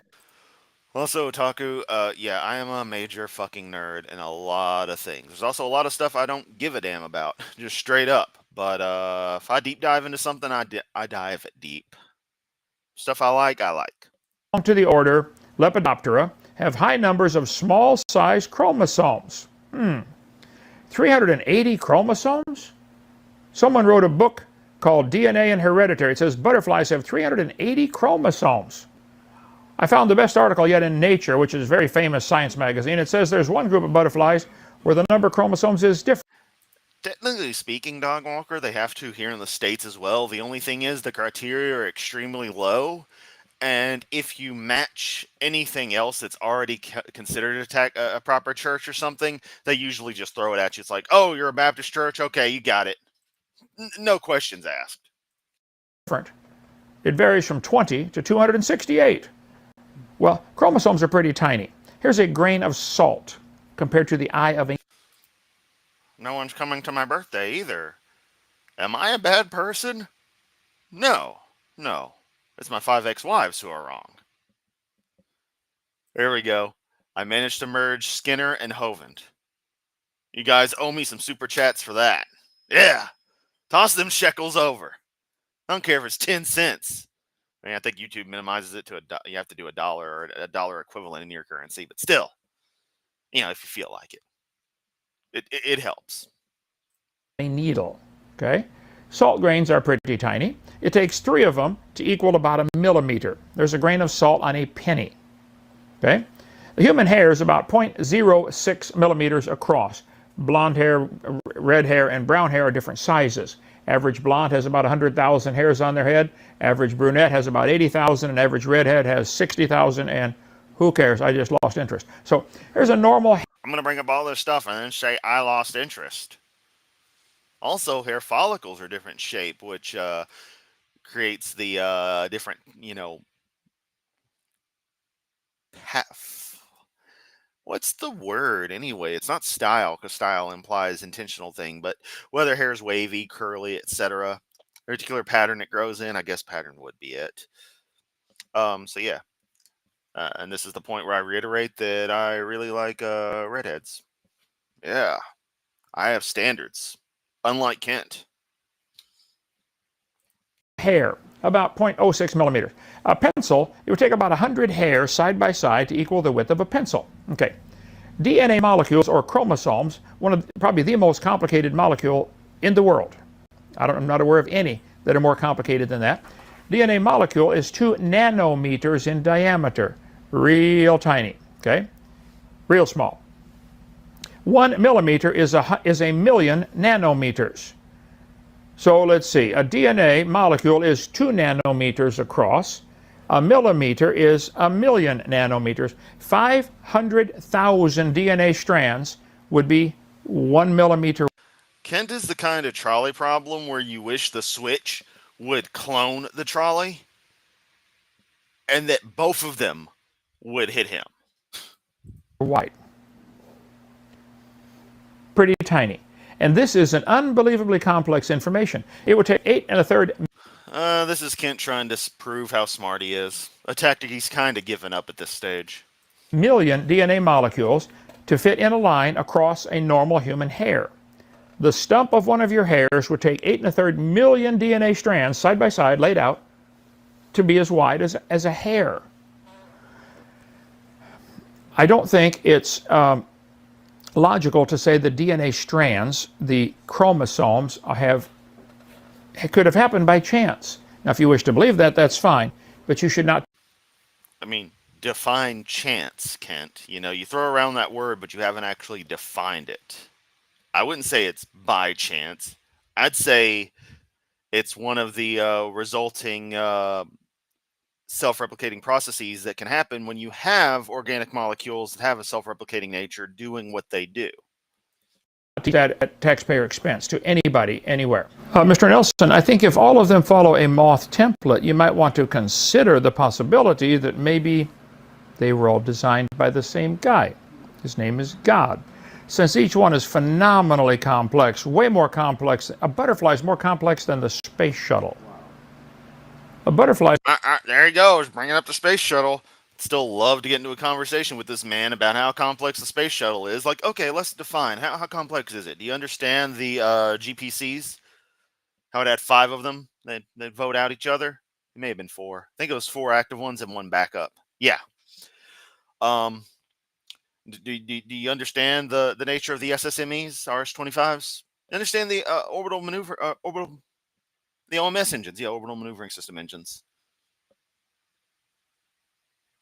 Also, Otaku, yeah, I am a major fucking nerd in a lot of things. There's also a lot of stuff I don't give a damn about, just straight up. But if I deep dive into something, I dive deep. Stuff I like, I like. ...to the order Lepidoptera have high numbers of small-sized chromosomes. 380 chromosomes? Someone wrote a book called DNA and Hereditary. It says butterflies have 380 chromosomes. I found the best article yet in Nature, which is a very famous science magazine. It says there's one group of butterflies where the number of chromosomes is different. Technically speaking, Dog Walker, they have to here in the States as well. The only thing is the criteria are extremely low. And if you match anything else that's already considered a proper church or something, they usually just throw it at you. It's like, oh, you're a Baptist church? Okay, you got it. No questions asked. It varies from 20 to 268. Well, chromosomes are pretty tiny. Here's a grain of salt compared to the eye of a... No one's coming to my birthday either. Am I a bad person? No. It's my 5 ex-wives who are wrong. There we go. I managed to merge Skinner and Hovind. You guys owe me some super chats for that. Yeah. Toss them shekels over. I don't care if it's 10 cents. I mean, I think YouTube minimizes it to you have to do $1 or a dollar equivalent in your currency, but still, if you feel like it, it helps. A needle, okay? Salt grains are pretty tiny. It takes 3 of them to equal about a millimeter. There's a grain of salt on a penny, okay? The human hair is about 0.06 millimeters across. Blonde hair, red hair, and brown hair are different sizes. Average blonde has about 100,000 hairs on their head. Average brunette has about 80,000, and average redhead has 60,000, and who cares? I just lost interest. So here's a normal... I'm going to bring up all this stuff and then say I lost interest. Also, hair follicles are different shape, which creates the different, what's the word anyway? It's not style, because style implies intentional thing, but whether hair is wavy, curly, etc., particular pattern it grows in, I guess pattern would be it. So yeah, and this is the point where I reiterate that I really like redheads. Yeah, I have standards, unlike Kent. Hair, about 0.06 millimeters. A pencil, it would take about 100 hairs side by side to equal the width of a pencil. Okay. DNA molecules, or chromosomes, one of probably the most complicated molecule in the world. I'm not aware of any that are more complicated than that. DNA molecule is 2 nanometers in diameter. Real tiny, okay? Real small. 1 millimeter is a million nanometers. So let's see, a DNA molecule is 2 nanometers across. A millimeter is a million nanometers. 500,000 DNA strands would be 1 millimeter. Kent is the kind of trolley problem where you wish the Switch would clone the trolley and that both of them would hit him. White. Pretty tiny. And this is an unbelievably complex information. It would take 8 1/3. This is Kent trying to prove how smart he is. A tactic he's kind of given up at this stage. Million DNA molecules to fit in a line across a normal human hair. The stump of one of your hairs would take 8 1/3 million DNA strands side by side laid out to be as wide as a hair. I don't think it's logical to say the DNA strands, the chromosomes, could have happened by chance. Now, if you wish to believe that, that's fine, but you should not. I mean, define chance, Kent. You know, you throw around that word, but you haven't actually defined it. I wouldn't say it's by chance. I'd say it's one of the resulting self-replicating processes that can happen when you have organic molecules that have a self-replicating nature doing what they do. That at taxpayer expense to anybody, anywhere. Mr. Nelson, I think if all of them follow a moth template, you might want to consider the possibility that maybe they were all designed by the same guy. His name is God. Since each one is phenomenally complex, way more complex, a butterfly is more complex than the space shuttle. A butterfly. There he goes, bringing up the space shuttle. Still love to get into a conversation with this man about how complex the space shuttle is. Like, okay, let's define. How complex is it? Do you understand the GPCs? How it had 5 of them? They'd vote out each other? It may have been 4. I think it was 4 active ones and 1 backup. Yeah. Do you understand the nature of the SSMEs, RS-25s? Understand the orbital maneuver, the OMS engines, orbital maneuvering system engines.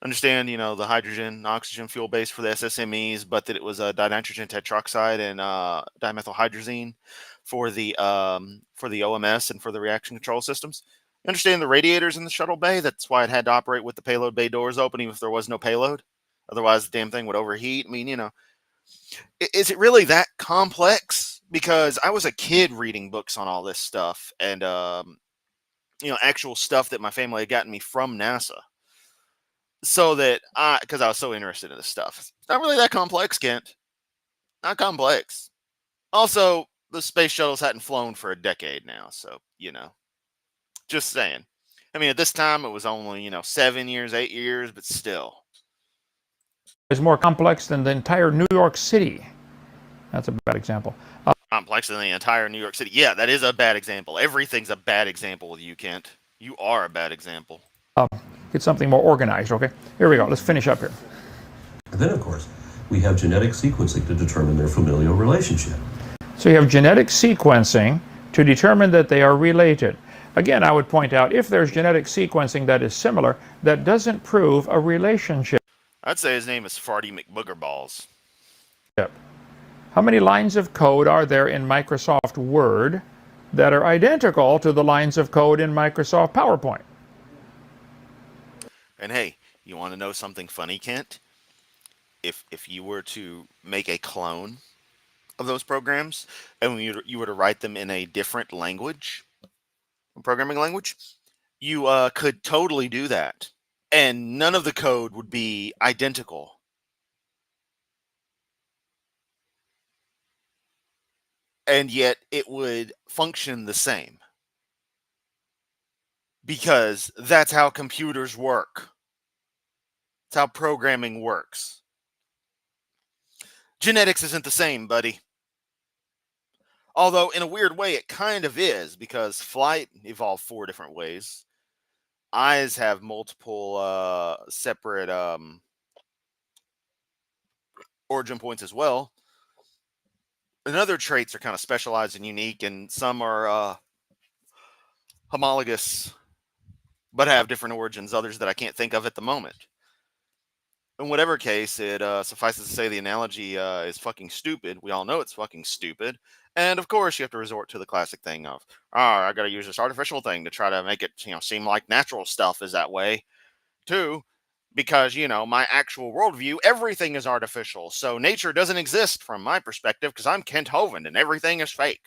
Understand, the hydrogen, oxygen fuel base for the SSMEs, but that it was a dinitrogen tetroxide and dimethylhydrazine for the OMS and for the reaction control systems. Understand the radiators in the shuttle bay. That's why it had to operate with the payload bay doors open, even if there was no payload. Otherwise, the damn thing would overheat. I mean, is it really that complex? Because I was a kid reading books on all this stuff and, actual stuff that my family had gotten me from NASA. So that because I was so interested in this stuff. It's not really that complex, Kent. Not complex. Also, the space shuttles hadn't flown for a decade now. So, just saying. I mean, at this time, it was only, 7 years, 8 years, but still. Is more complex than the entire New York City. That's a bad example. Complex than the entire New York City. Yeah, that is a bad example. Everything's a bad example with you, Kent. You are a bad example. Get something more organized, okay? Here we go. Let's finish up here. Then, of course, we have genetic sequencing to determine their familial relationship. So you have genetic sequencing to determine that they are related. Again, I would point out, if there's genetic sequencing that is similar, that doesn't prove a relationship. I'd say his name is Farty McBoogerballs. How many lines of code are there in Microsoft Word that are identical to the lines of code in Microsoft PowerPoint? And hey, you want to know something funny, Kent? If you were to make a clone of those programs and you were to write them in a different language, programming language, you could totally do that. And none of the code would be identical. And yet it would function the same. Because that's how computers work. That's how programming works. Genetics isn't the same, buddy. Although, in a weird way, it kind of is, because flight evolved 4 different ways. Eyes have multiple separate origin points as well. And other traits are kind of specialized and unique, and some are homologous, but have different origins, others that I can't think of at the moment. in whatever case, it suffices to say the analogy is fucking stupid. We all know it's fucking stupid. And of course, you have to resort to the classic thing of, oh, I got to use this artificial thing to try to make it, seem like natural stuff is that way too. Because, my actual worldview, everything is artificial. So nature doesn't exist from my perspective because I'm Kent Hovind and everything is fake.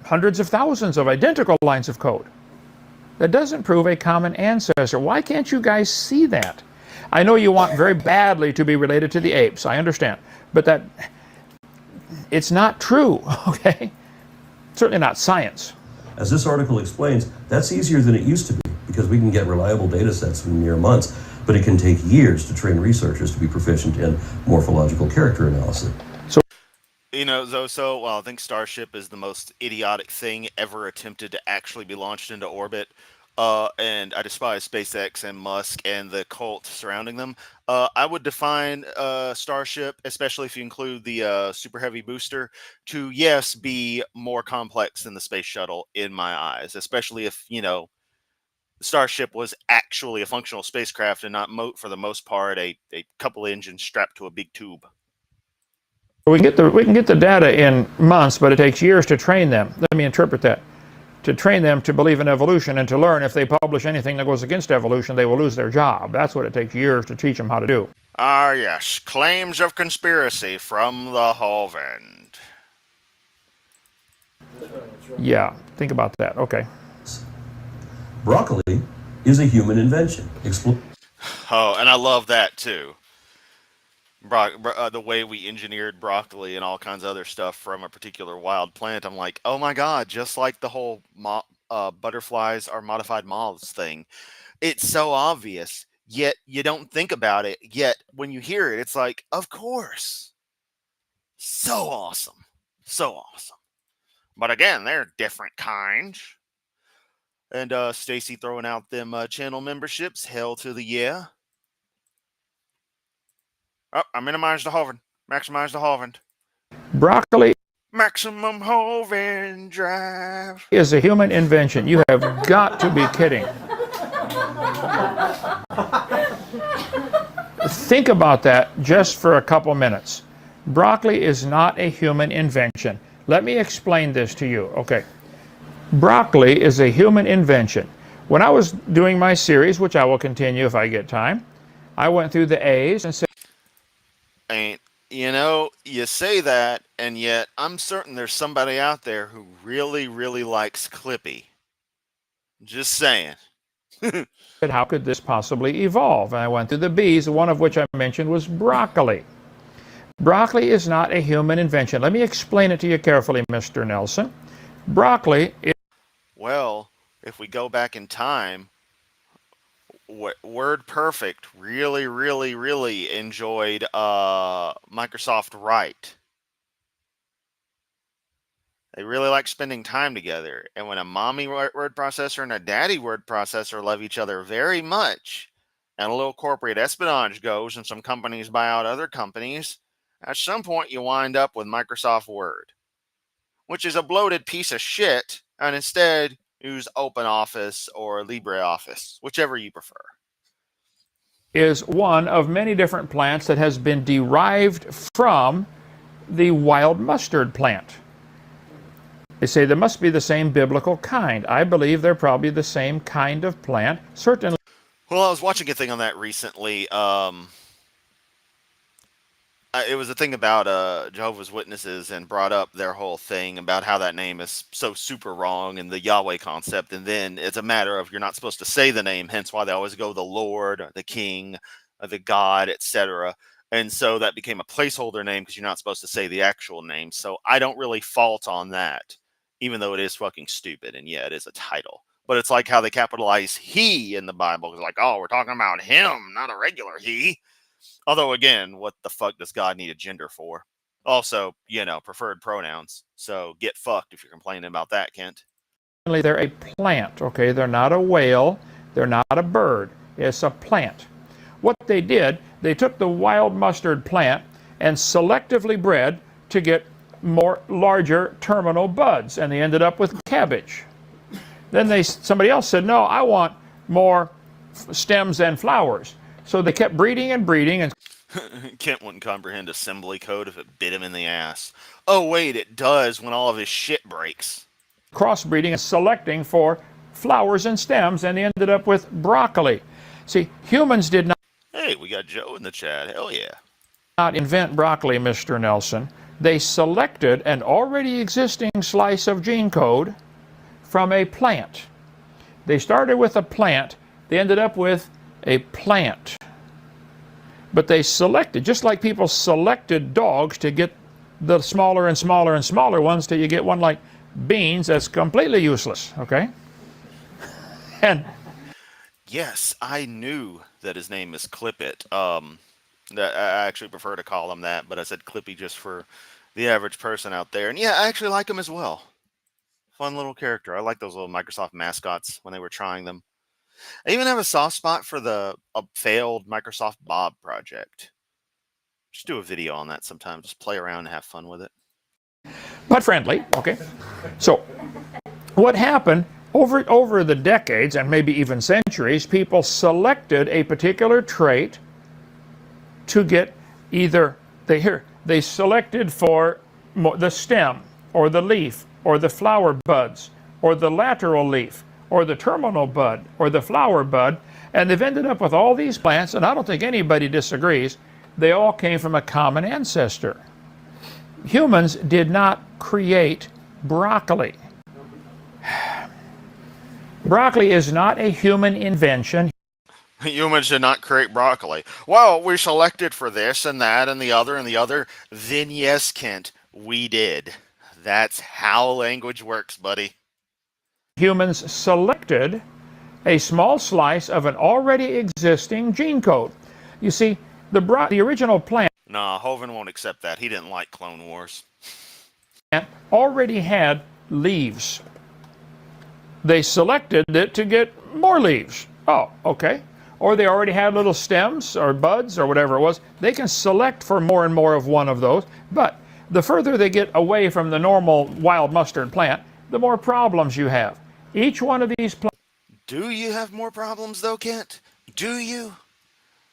Hundreds of thousands of identical lines of code. That doesn't prove a common ancestor. Why can't you guys see that? I know you want very badly to be related to the apes. I understand. But it's not true, okay? Certainly not science. As this article explains, that's easier than it used to be because we can get reliable data sets in mere months, but it can take years to train researchers to be proficient in morphological character analysis. I think Starship is the most idiotic thing ever attempted to actually be launched into orbit. And I despise SpaceX and Musk and the cult surrounding them. I would define Starship, especially if you include the Super Heavy booster, to, yes, be more complex than the space shuttle in my eyes, especially if, Starship was actually a functional spacecraft and not, for the most part, a couple engines strapped to a big tube. We can get the data in months, but it takes years to train them. Let me interpret that. To train them to believe in evolution and to learn if they publish anything that goes against evolution, they will lose their job. That's what it takes years to teach them how to do. Ah, yes. Claims of conspiracy from the Hovind. Yeah, think about that. Okay. Broccoli is a human invention. Oh, and I love that too. The way we engineered broccoli and all kinds of other stuff from a particular wild plant. I'm like, oh my God, just like the whole butterflies are modified moths thing. It's so obvious, yet you don't think about it. Yet when you hear it, it's like, of course. So awesome. So awesome. But again, they're different kinds. And Stacy throwing out them channel memberships. Hell to the yeah. Oh, I minimized the Hovind. Maximize the Hovind. Broccoli. Maximum Hovind drive. Is a human invention. You have got to be kidding. Think about that just for a couple minutes. Broccoli is not a human invention. Let me explain this to you. Okay. Broccoli is a human invention. When I was doing my series, which I will continue if I get time, I went through the A's and said, you say that, and yet I'm certain there's somebody out there who really, really likes Clippy. Just saying. how could this possibly evolve? And I went through the B's, one of which I mentioned was broccoli. Broccoli is not a human invention. Let me explain it to you carefully, Mr. Nelson. Broccoli is... Well, if we go back in time, WordPerfect really, really, really enjoyed Microsoft Write. They really like spending time together. And when a mommy word processor and a daddy word processor love each other very much, and a little corporate espionage goes and some companies buy out other companies, at some point you wind up with Microsoft Word, which is a bloated piece of shit, and instead use OpenOffice or LibreOffice, whichever you prefer. Is one of many different plants that has been derived from the wild mustard plant. They say there must be the same biblical kind. I believe they're probably the same kind of plant, certainly. Well, I was watching a thing on that recently. It was a thing about Jehovah's Witnesses, and brought up their whole thing about how that name is so super wrong, and the Yahweh concept. And then it's a matter of you're not supposed to say the name, hence why they always go the Lord, or the King, or the God, etc. And so that became a placeholder name because you're not supposed to say the actual name. So I don't really fault on that, even though it is fucking stupid. And yeah, it is a title. But it's like how they capitalize he in the Bible. It's like, oh, we're talking about him, not a regular he. Although, again, what the fuck does God need a gender for? Also, preferred pronouns. So get fucked if you're complaining about that, Kent. They're a plant, okay? They're not a whale. They're not a bird. It's a plant. What they did, they took the wild mustard plant and selectively bred to get larger terminal buds, and they ended up with cabbage. Then somebody else said, no, I want more stems and flowers. So they kept breeding and breeding, and Kent wouldn't comprehend assembly code if it bit him in the ass. Oh, wait, it does when all of his shit breaks. crossbreeding and selecting for flowers and stems, and they ended up with broccoli. See, humans did Hey, we got Joe in the chat. Hell yeah. not invent broccoli, Mr. Nelson. They selected an already existing slice of gene code from a plant. They started with a plant. They ended up with a plant. But they selected, just like people selected dogs to get the smaller and smaller and smaller ones till you get one like beans that's completely useless, okay? And Yes, I knew that his name is Clippit. That I actually prefer to call him that, but I said Clippy just for the average person out there. And yeah, I actually like him as well. Fun little character. I like those little Microsoft mascots when they were trying them. I even have a soft spot for the failed Microsoft Bob project. Just do a video on that sometime. Just play around and have fun with it. but friendly, okay? So what happened over the decades and maybe even centuries, people selected a particular trait to get either, they selected for the stem or the leaf or the flower buds or the lateral leaf or the terminal bud or the flower bud, and they've ended up with all these plants, and I don't think anybody disagrees, they all came from a common ancestor. Humans did not create broccoli. Broccoli is not a human invention. Humans did not create broccoli. Well, we selected for this and that and the other and the other. Then yes, Kent, we did. That's how language works, buddy. Humans selected a small slice of an already existing gene code. You see, the original plant Nah, Hovind won't accept that. He didn't like Clone Wars. already had leaves. They selected it to get more leaves. Oh, okay. Or they already had little stems or buds or whatever it was. They can select for more and more of one of those. But the further they get away from the normal wild mustard plant, the more problems you have. Each one of these plants. Do you have more problems, though, Kent? Do you?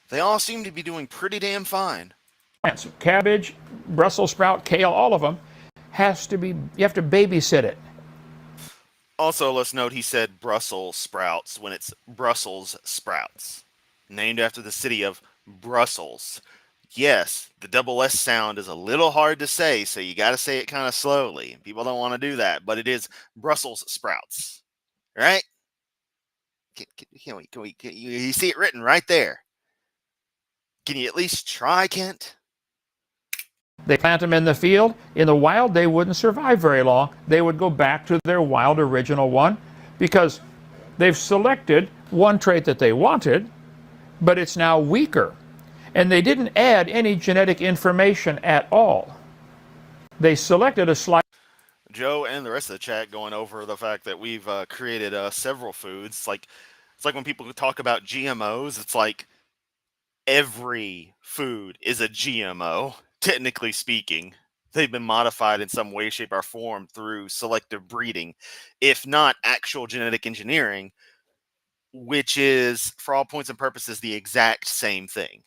They all seem to be doing pretty damn fine. Cabbage, Brussels sprout, kale, all of them, you have to babysit it. Also, let's note he said Brussels sprouts when it's Brussels sprouts. Named after the city of Brussels. Yes, the double S sound is a little hard to say, so you got to say it kind of slowly. People don't want to do that, but it is Brussels sprouts. Right? Can you see it written right there? Can you at least try, Kent? They plant them in the field. In the wild, they wouldn't survive very long. They would go back to their wild original one because they've selected one trait that they wanted, but it's now weaker. And they didn't add any genetic information at all. They selected a slice. Joe and the rest of the chat going over the fact that we've created several foods. It's like when people talk about GMOs, it's like every food is a GMO. Technically speaking, they've been modified in some way, shape, or form through selective breeding, if not actual genetic engineering, which is, for all points and purposes, the exact same thing.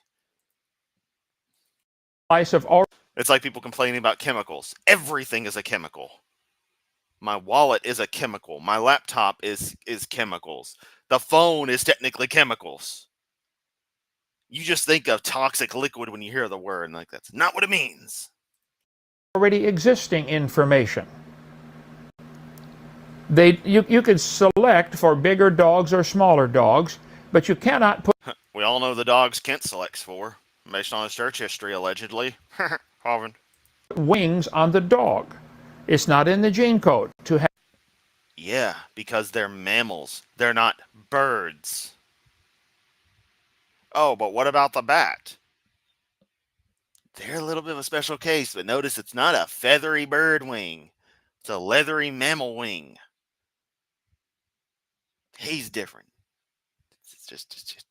It's like people complaining about chemicals. Everything is a chemical. My wallet is a chemical. My laptop is chemicals. The phone is technically chemicals. You just think of toxic liquid when you hear the word, and that's not what it means. Already existing information. You could select for bigger dogs or smaller dogs, but you cannot put. We all know the dogs Kent selects for, based on his search history, allegedly. Hovind. Wings on the dog. It's not in the gene code to have. Yeah, because they're mammals. They're not birds. Oh, but what about the bat? They're a little bit of a special case, but notice it's not a feathery bird wing. It's a leathery mammal wing. He's different. It's just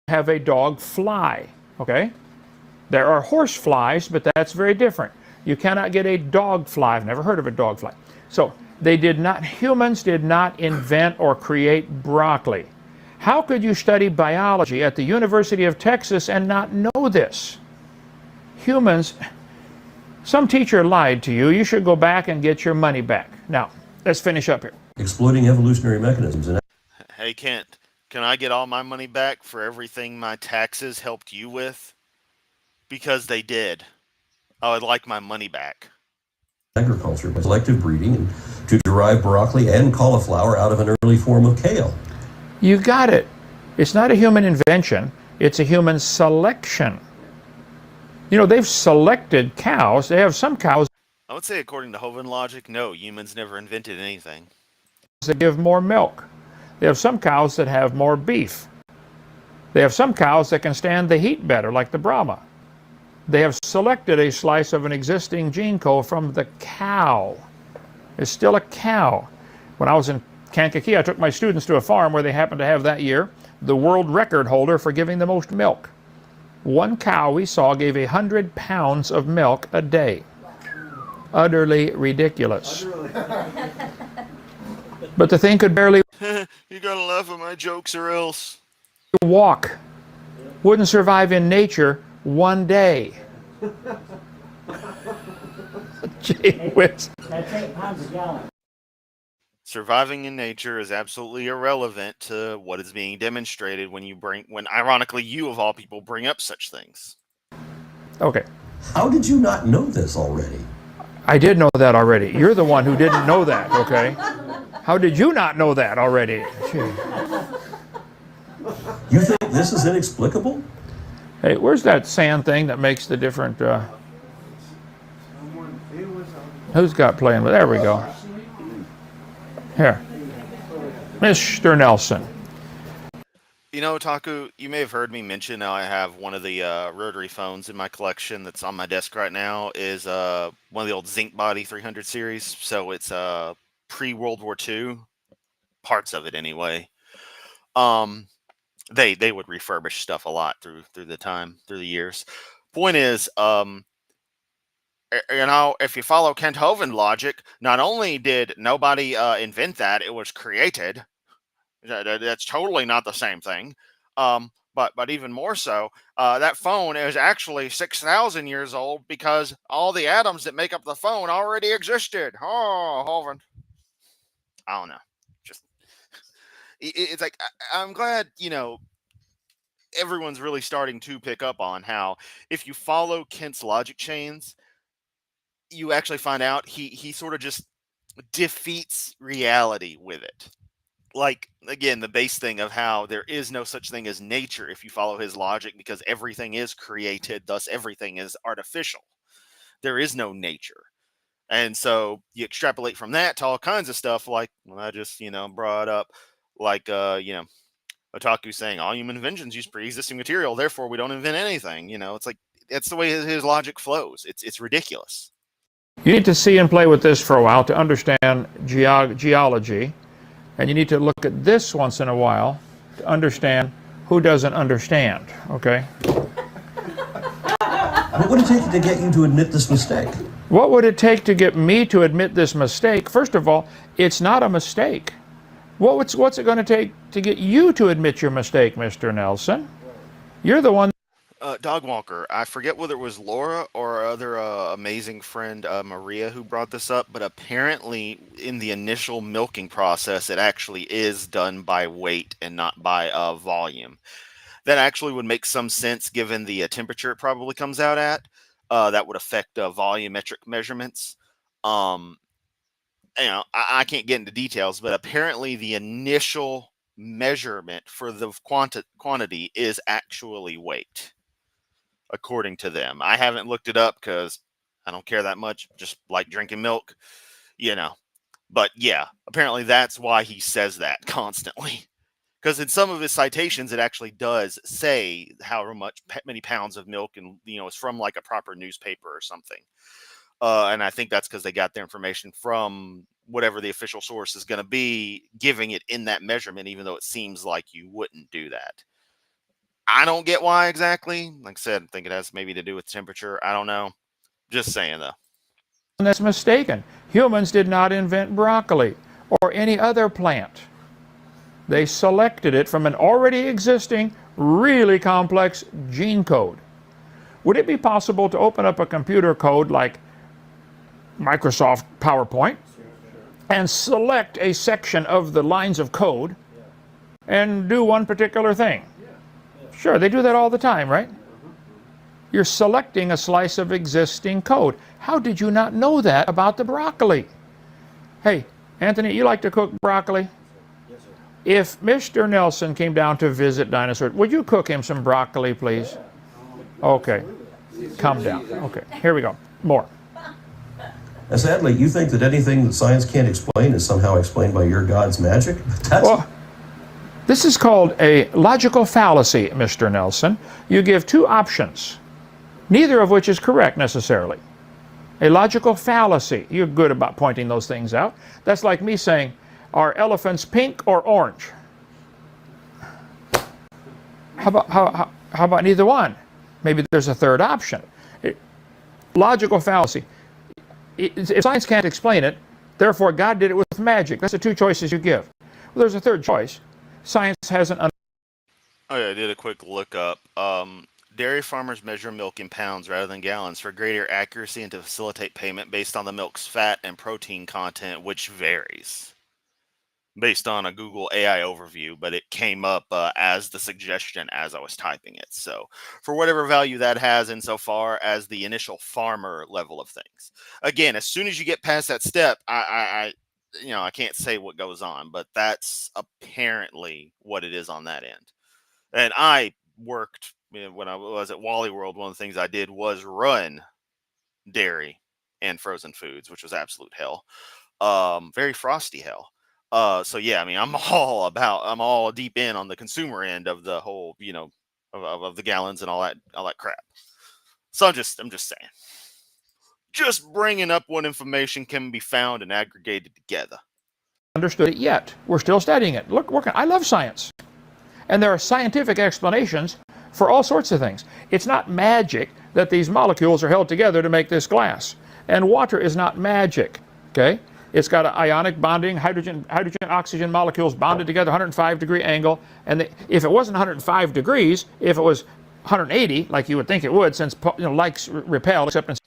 Have a dog fly, okay? There are horse flies, but that's very different. You cannot get a dog fly. I've never heard of a dog fly. So humans did not invent or create broccoli. How could you study biology at the University of Texas and not know this? Humans, some teacher lied to you. You should go back and get your money back. Now, let's finish up here. Exploiting evolutionary mechanisms. And Hey, Kent, can I get all my money back for everything my taxes helped you with? Because they did. I would like my money back. agriculture by selective breeding and to derive broccoli and cauliflower out of an early form of kale. You got it. It's not a human invention. It's a human selection. You know, they've selected cows. They have some cows I would say, according to Hovind logic, no, humans never invented anything. that give more milk. They have some cows that have more beef. They have some cows that can stand the heat better, like the Brahma. They have selected a slice of an existing gene code from the cow. It's still a cow. When I was in Kankakee, I took my students to a farm where they happened to have that year the world record holder for giving the most milk. One cow we saw gave 100 pounds of milk a day. Utterly ridiculous. But the thing could barely You gotta laugh at my jokes or else. walk. Wouldn't survive in nature one day. Gee whiz. That's 8 pounds a gallon. Surviving in nature is absolutely irrelevant to what is being demonstrated when ironically you of all people bring up such things. Okay. How did you not know this already? I did know that already. You're the one who didn't know that, okay? How did you not know that already? Gee. You think this is inexplicable? Hey, where's that sand thing that makes the different, who's got playing with, there we go. Here, Mr. Nelson. You know, Taku, you may have heard me mention how I have one of the rotary phones in my collection that's on my desk right now is one of the old Zinc Body 300 series. So it's pre-World War II, parts of it anyway. They would refurbish stuff a lot through the years. Point is, you know, if you follow Kent Hovind logic, not only did nobody invent that, it was created. That's totally not the same thing. But even more so, that phone is actually 6,000 years old because all the atoms that make up the phone already existed. Oh, Hovind. I don't know. Just it's like I'm glad, you know, everyone's really starting to pick up on how if you follow Kent's logic chains, you actually find out he sort of just defeats reality with it. Like, again, the base thing of how there is no such thing as nature if you follow his logic because everything is created, thus everything is artificial. There is no nature. And so you extrapolate from that to all kinds of stuff like, well, I just, you know, brought up like, you know, Otaku saying all human inventions use pre-existing material, therefore we don't invent anything. You know, it's like, that's the way his logic flows. It's ridiculous. You need to see and play with this for a while to understand geology, and you need to look at this once in a while to understand who doesn't understand, okay? What would it take to get you to admit this mistake? What would it take to get me to admit this mistake? First of all, it's not a mistake. What's it going to take to get you to admit your mistake, Mr. Nelson? You're the one. Dog Walker, I forget whether it was Laura or our other amazing friend Maria who brought this up, but apparently in the initial milking process, it actually is done by weight and not by volume. That actually would make some sense given the temperature it probably comes out at. That would affect volumetric measurements. You know, I can't get into details, but apparently the initial measurement for the quantity is actually weight, according to them. I haven't looked it up because I don't care that much, just like drinking milk, you know. But yeah, apparently that's why he says that constantly. Because in some of his citations, it actually does say how many pounds of milk, and you know, it's from like a proper newspaper or something. And I think that's because they got their information from whatever the official source is going to be, giving it in that measurement, even though it seems like you wouldn't do that. I don't get why exactly. Like I said, I think it has maybe to do with temperature. I don't know. Just saying, though. That's mistaken. Humans did not invent broccoli or any other plant. They selected it from an already existing, really complex gene code. Would it be possible to open up a computer code like Microsoft PowerPoint and select a section of the lines of code and do one particular thing? Sure, they do that all the time, right? You're selecting a slice of existing code. How did you not know that about the broccoli? Hey, Anthony, you like to cook broccoli? Yes, sir. If Mr. Nelson came down to visit Dinosaur, would you cook him some broccoli, please? Okay. Calm down. Okay, here we go. More. And sadly, you think that anything that science can't explain is somehow explained by your God's magic? Well, this is called a logical fallacy, Mr. Nelson. You give two options, neither of which is correct necessarily. A logical fallacy. You're good about pointing those things out. That's like me saying, are elephants pink or orange? How about neither one? Maybe there's a third option. Logical fallacy. If science can't explain it, therefore God did it with magic. That's the two choices you give. Well, there's a third choice. Science hasn't. Oh yeah, I did a quick look up. Dairy farmers measure milk in pounds rather than gallons for greater accuracy and to facilitate payment based on the milk's fat and protein content, which varies based on a Google AI overview, but it came up as the suggestion as I was typing it. So for whatever value that has insofar as the initial farmer level of things. Again, as soon as you get past that step, I can't say what goes on, but that's apparently what it is on that end. And I worked when I was at Wally World. One of the things I did was run dairy and frozen foods, which was absolute hell. Very frosty hell. So yeah, I mean, I'm all deep in on the consumer end of the whole, of the gallons and all that crap. So I'm just saying, just bringing up what information can be found and aggregated together. Understood it yet. We're still studying it. I love science. And there are scientific explanations for all sorts of things. It's not magic that these molecules are held together to make this glass. And water is not magic, okay? It's got an ionic bonding, hydrogen, oxygen molecules bonded together, 105-degree angle. And if it wasn't 105 degrees, if it was 180, like you would think it would, since likes repel, except in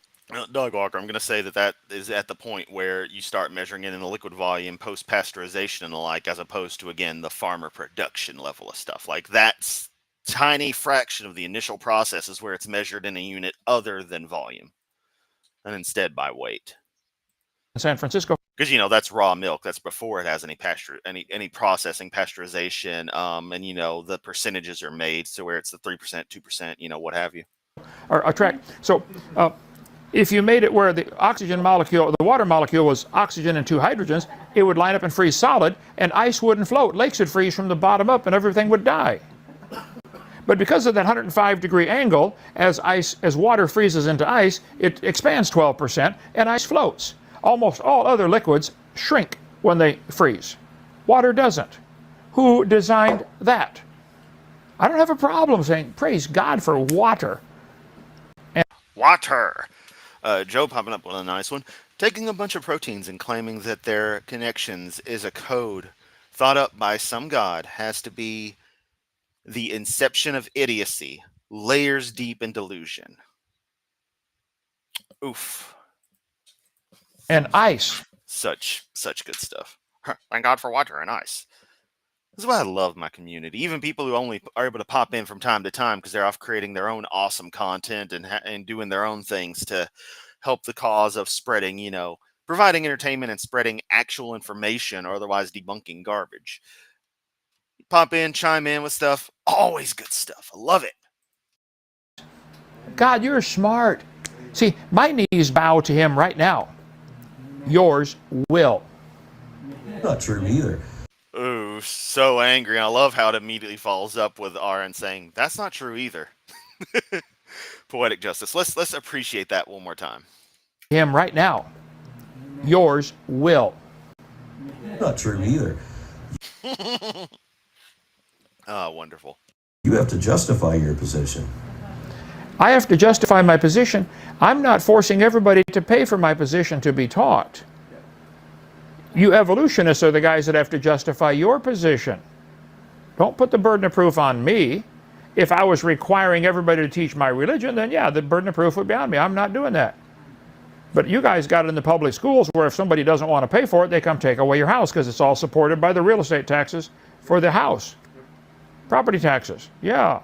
Doug Walker, I'm going to say that is at the point where you start measuring it in a liquid volume, post-pasteurization and the like, as opposed to, again, the farmer production level of stuff. Like, that's tiny fraction of the initial process is where it's measured in a unit other than volume, and instead by weight. San Francisco. Because, that's raw milk. That's before it has any any processing, pasteurization, and, the percentages are made so where it's the 3%, 2%, what have you. Or attract. So, if you made it where the oxygen molecule, the water molecule was oxygen and two hydrogens, it would line up and freeze solid, and ice wouldn't float. Lakes would freeze from the bottom up, and everything would die. But because of that 105-degree angle, as water freezes into ice, it expands 12%, and ice floats. Almost all other liquids shrink when they freeze. Water doesn't. Who designed that? I don't have a problem saying, praise God for water. Water! Joe popping up with a nice one. Taking a bunch of proteins and claiming that their connections is a code thought up by some god has to be the inception of idiocy, layers deep in delusion. Oof. And ice. Such good stuff. Thank God for water and ice. This is why I love my community. Even people who only are able to pop in from time to time because they're off creating their own awesome content and doing their own things to help the cause of spreading, providing entertainment and spreading actual information or otherwise debunking garbage. Pop in, chime in with stuff. Always good stuff. I love it. God, you're smart. See, my knees bow to him right now. Yours will. Not true either. Ooh, so angry. I love how it immediately follows up with Aaron saying, that's not true either. Poetic justice. Let's appreciate that one more time. Him right now. Yours will. Not true either. Ah, wonderful. You have to justify your position. I have to justify my position. I'm not forcing everybody to pay for my position to be taught. You evolutionists are the guys that have to justify your position. Don't put the burden of proof on me. If I was requiring everybody to teach my religion, then yeah, the burden of proof would be on me. I'm not doing that. But you guys got it in the public schools where if somebody doesn't want to pay for it, they come take away your house because it's all supported by the real estate taxes for the house. Property taxes, yeah.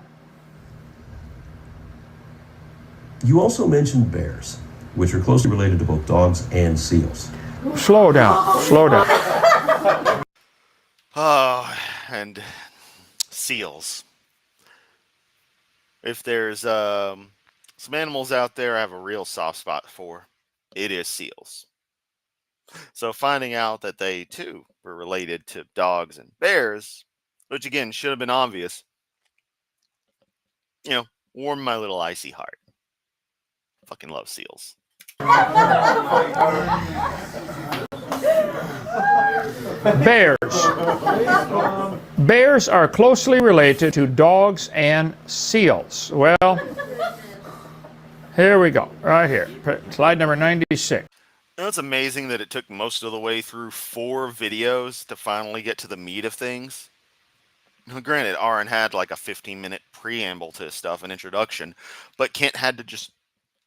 You also mentioned bears, which are closely related to both dogs and seals. Slow down, slow down. Oh, and seals. If there's some animals out there I have a real soft spot for, it is seals. So finding out that they too were related to dogs and bears, which again should have been obvious, warmed my little icy heart. Fucking love seals. Bears. Bears are closely related to dogs and seals. Well, here we go, right here. Slide number 96. It's amazing that it took most of the way through 4 videos to finally get to the meat of things. Now, granted, Aaron had like a 15-minute preamble to his stuff, an introduction, but Kent had to just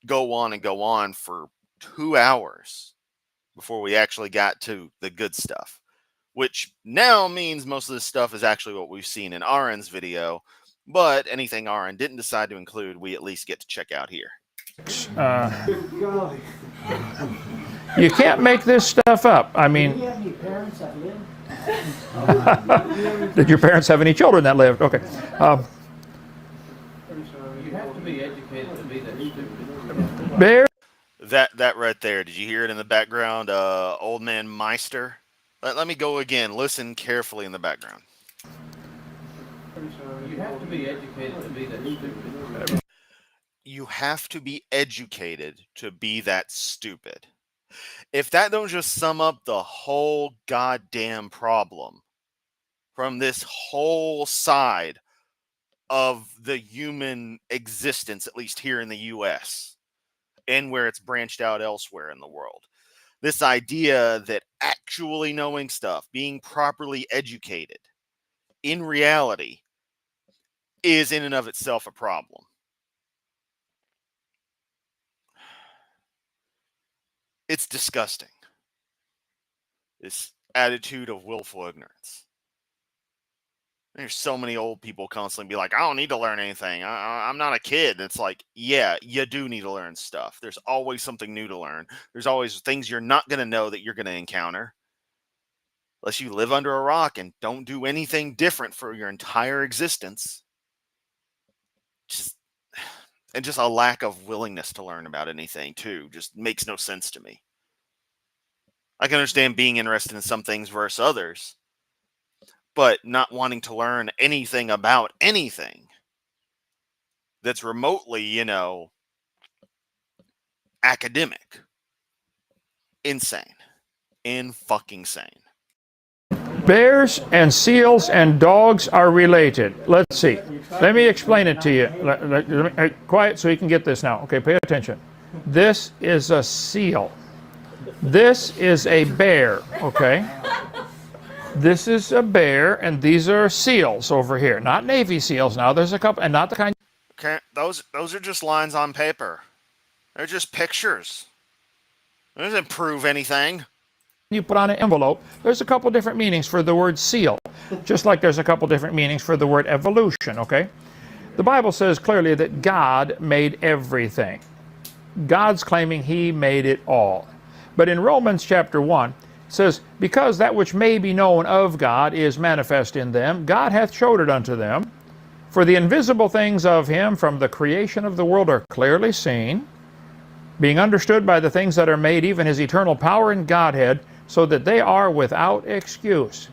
go on for 2 hours before we actually got to the good stuff, which now means most of this stuff is actually what we've seen in Aaron's video, but anything Aaron didn't decide to include, we at least get to check out here. You can't make this stuff up. I mean, Do you have any parents that live? did your parents have any children that lived? Okay. You have to be educated to be that stupid. Bear. That right there, did you hear it in the background? Old man Meister. Let me go again. Listen carefully in the background. You have to be educated to be that stupid. You have to be educated to be that stupid. If that don't just sum up the whole goddamn problem from this whole side of the human existence, at least here in the US, and where it's branched out elsewhere in the world. This idea that actually knowing stuff, being properly educated, in reality, is in and of itself a problem. It's disgusting. This attitude of willful ignorance. There's so many old people constantly be like, I don't need to learn anything. I'm not a kid. It's like, yeah, you do need to learn stuff. There's always something new to learn. There's always things you're not going to know that you're going to encounter. Unless you live under a rock and don't do anything different for your entire existence. Just a lack of willingness to learn about anything, too. Just makes no sense to me. I can understand being interested in some things versus others. But not wanting to learn anything about anything that's remotely, academic. Insane. In-fucking sane. Bears and seals and dogs are related. Let's see. Let me explain it to you. Quiet so you can get this now. Okay, pay attention. This is a seal. This is a bear, okay? This is a bear, and these are seals over here. Not Navy SEALs now. There's a couple, and not the kind... Okay, those are just lines on paper. They're just pictures. It doesn't prove anything. You put on an envelope, there's a couple different meanings for the word seal, just like there's a couple different meanings for the word evolution, okay? The Bible says clearly that God made everything. God's claiming he made it all. But in Romans chapter 1, it says, because that which may be known of God is manifest in them, God hath showed it unto them. For the invisible things of him from the creation of the world are clearly seen, being understood by the things that are made, even his eternal power and Godhead, so that they are without excuse.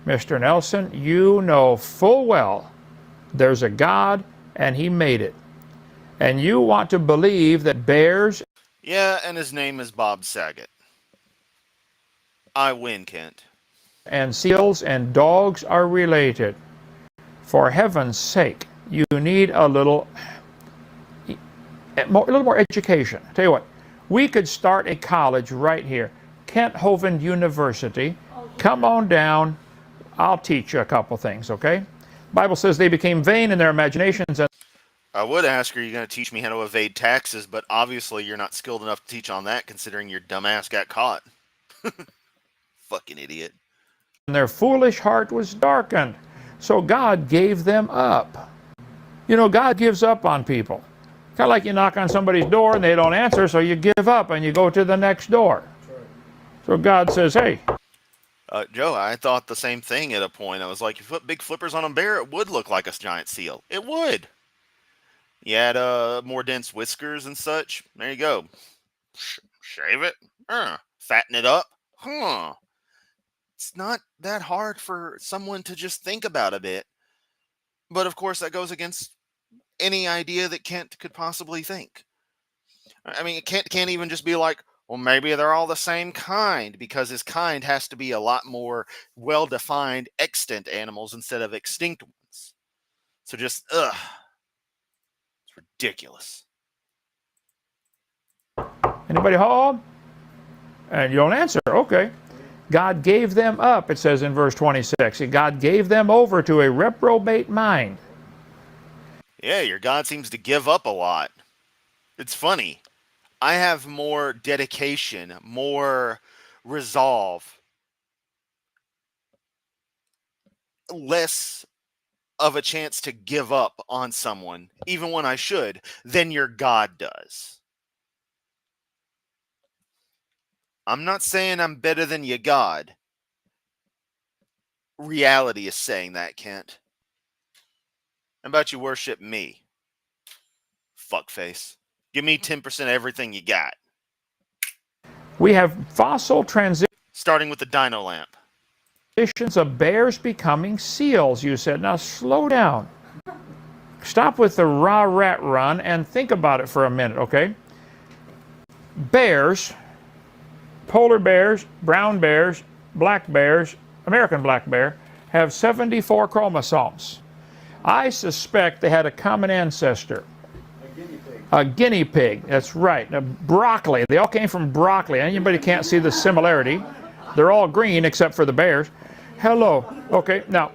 Mr. Nelson, you know full well there's a God and he made it. And you want to believe that bears... Yeah, and his name is Bob Saget. I win, Kent. And seals and dogs are related. For heaven's sake, you need a little more education. Tell you what, we could start a college right here. Kent Hovind University. Come on down. I'll teach you a couple things, okay? Bible says they became vain in their imaginations, and I would ask, are you going to teach me how to evade taxes? But obviously you're not skilled enough to teach on that, considering your dumbass got caught. Fucking idiot. their foolish heart was darkened. So God gave them up. You know, God gives up on people. Kind of like you knock on somebody's door and they don't answer, so you give up and you go to the next door. So God says, hey. Joe, I thought the same thing at a point. I was like, if you put big flippers on a bear, it would look like a giant seal. It would. You had more dense whiskers and such. There you go. Shave it. Fatten it up. It's not that hard for someone to just think about a bit. But of course, that goes against any idea that Kent could possibly think. I mean, Kent can't even just be like, well, maybe they're all the same kind, because his kind has to be a lot more well-defined extant animals instead of extinct ones. So just, it's ridiculous. Anybody home? And you don't answer. Okay. God gave them up, it says in verse 26. God gave them over to a reprobate mind. Yeah, your God seems to give up a lot. It's funny. I have more dedication, more resolve, less of a chance to give up on someone, even when I should, than your God does. I'm not saying I'm better than your God. Reality is saying that, Kent. How about you worship me? Fuckface. Give me 10% of everything you got. We have fossil transitions Starting with the dino lamp. of bears becoming seals, you said. Now slow down. Stop with the rah rat run and think about it for a minute, okay? Bears, polar bears, brown bears, black bears, American black bear, have 74 chromosomes. I suspect they had a common ancestor. A guinea pig, that's right. Now, broccoli, they all came from broccoli. Anybody can't see the similarity. They're all green except for the bears. Hello. Okay, now,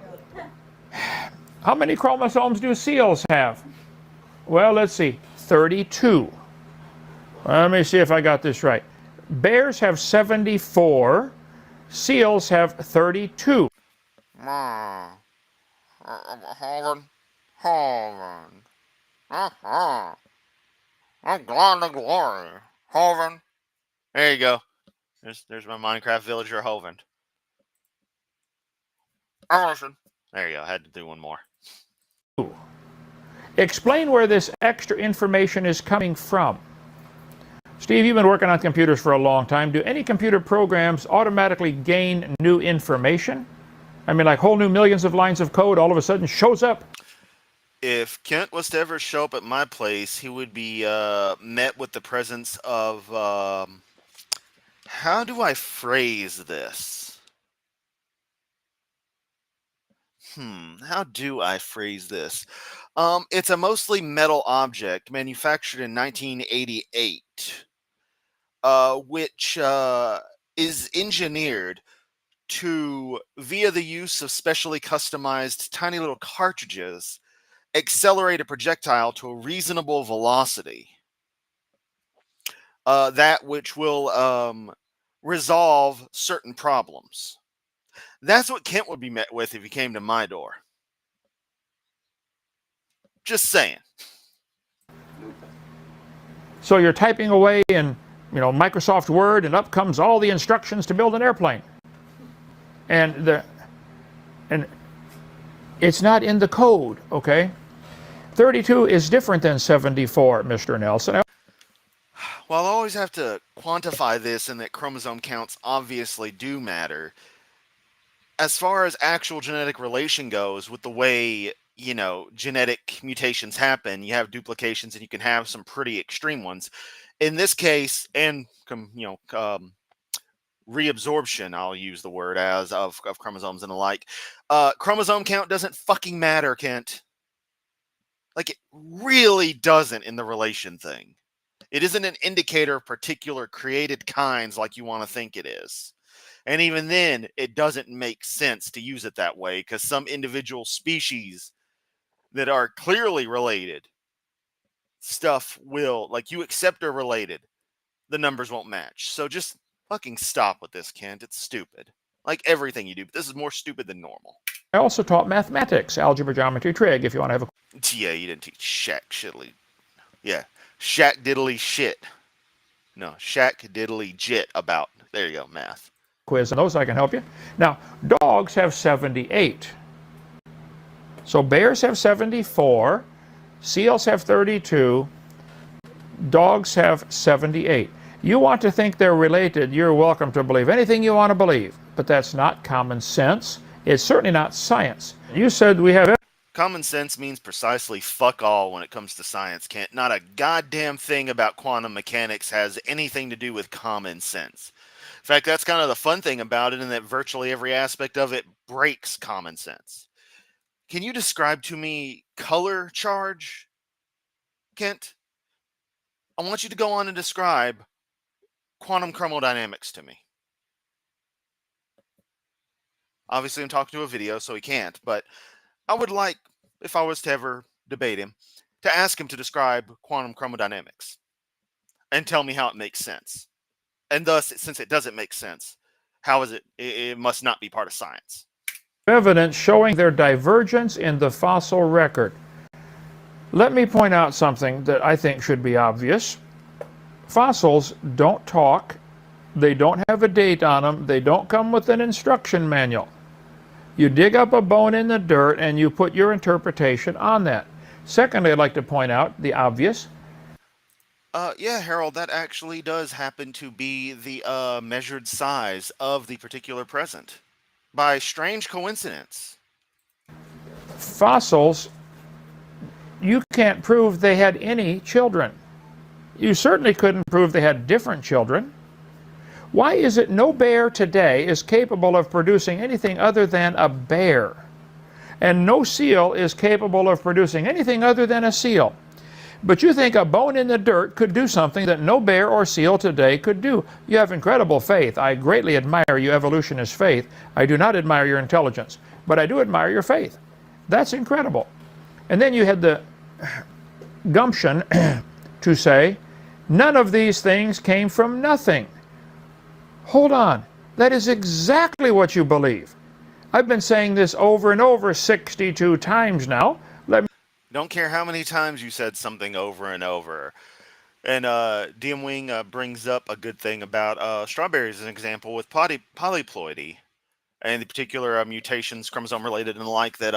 how many chromosomes do seals have? Well, let's see, 32. Let me see if I got this right. Bears have 74. Seals have 32. Hovind. I'm glad to glory. Hovind. There you go. There's my Minecraft villager, Hovind. There you go. I had to do one more. Explain where this extra information is coming from. Steve, you've been working on computers for a long time. Do any computer programs automatically gain new information? I mean, like whole new millions of lines of code all of a sudden shows up? If Kent was to ever show up at my place, he would be met with the presence of, how do I phrase this? How do I phrase this? It's a mostly metal object manufactured in 1988, which is engineered to, via the use of specially customized tiny little cartridges, accelerate a projectile to a reasonable velocity. That which will resolve certain problems. That's what Kent would be met with if he came to my door. Just saying. So you're typing away in, Microsoft Word, and up comes all the instructions to build an airplane. And it's not in the code, okay? 32 is different than 74, Mr. Nelson. Well, I'll always have to quantify this, and that chromosome counts obviously do matter. As far as actual genetic relation goes, with the way, genetic mutations happen, you have duplications and you can have some pretty extreme ones. In this case, and, reabsorption, I'll use the word as, of chromosomes and the like, chromosome count doesn't fucking matter, Kent. Like, it really doesn't in the relation thing. It isn't an indicator of particular created kinds like you want to think it is. And even then, it doesn't make sense to use it that way because some individual species that are clearly related, stuff will, like, you accept they're related, the numbers won't match. So just fucking stop with this, Kent. It's stupid. Like everything you do, but this is more stupid than normal. I also taught mathematics, algebra, geometry, trig, if you want to have a Yeah, you didn't teach shack shiddly. Yeah, shack diddly shit. No, shack diddly jit about. There you go, math. quiz on those. I can help you. Now, dogs have 78. So bears have 74, seals have 32, dogs have 78. You want to think they're related, you're welcome to believe anything you want to believe, but that's not common sense. It's certainly not science. You said we have... Common sense means precisely fuck all when it comes to science, Kent. Not a goddamn thing about quantum mechanics has anything to do with common sense. In fact, that's kind of the fun thing about it, in that virtually every aspect of it breaks common sense. Can you describe to me color charge, Kent? I want you to go on and describe quantum chromodynamics to me. Obviously, I'm talking to a video, so he can't, but I would like, if I was to ever debate him, to ask him to describe quantum chromodynamics and tell me how it makes sense. And thus, since it doesn't make sense, how is it? It must not be part of science. Evidence showing their divergence in the fossil record. Let me point out something that I think should be obvious. Fossils don't talk, they don't have a date on them, they don't come with an instruction manual. You dig up a bone in the dirt and you put your interpretation on that. Secondly, I'd like to point out the obvious. Yeah, Harold, that actually does happen to be the measured size of the particular present. By strange coincidence. Fossils, you can't prove they had any children. You certainly couldn't prove they had different children. Why is it no bear today is capable of producing anything other than a bear? And no seal is capable of producing anything other than a seal. But you think a bone in the dirt could do something that no bear or seal today could do. You have incredible faith. I greatly admire you evolutionist faith. I do not admire your intelligence, but I do admire your faith. That's incredible. And then you had the gumption to say, none of these things came from nothing. Hold on. That is exactly what you believe. I've been saying this over and over 62 times now. Don't care how many times you said something over and over. And DM Wing brings up a good thing about strawberries as an example with polyploidy, and the particular mutations, chromosome related and the like, that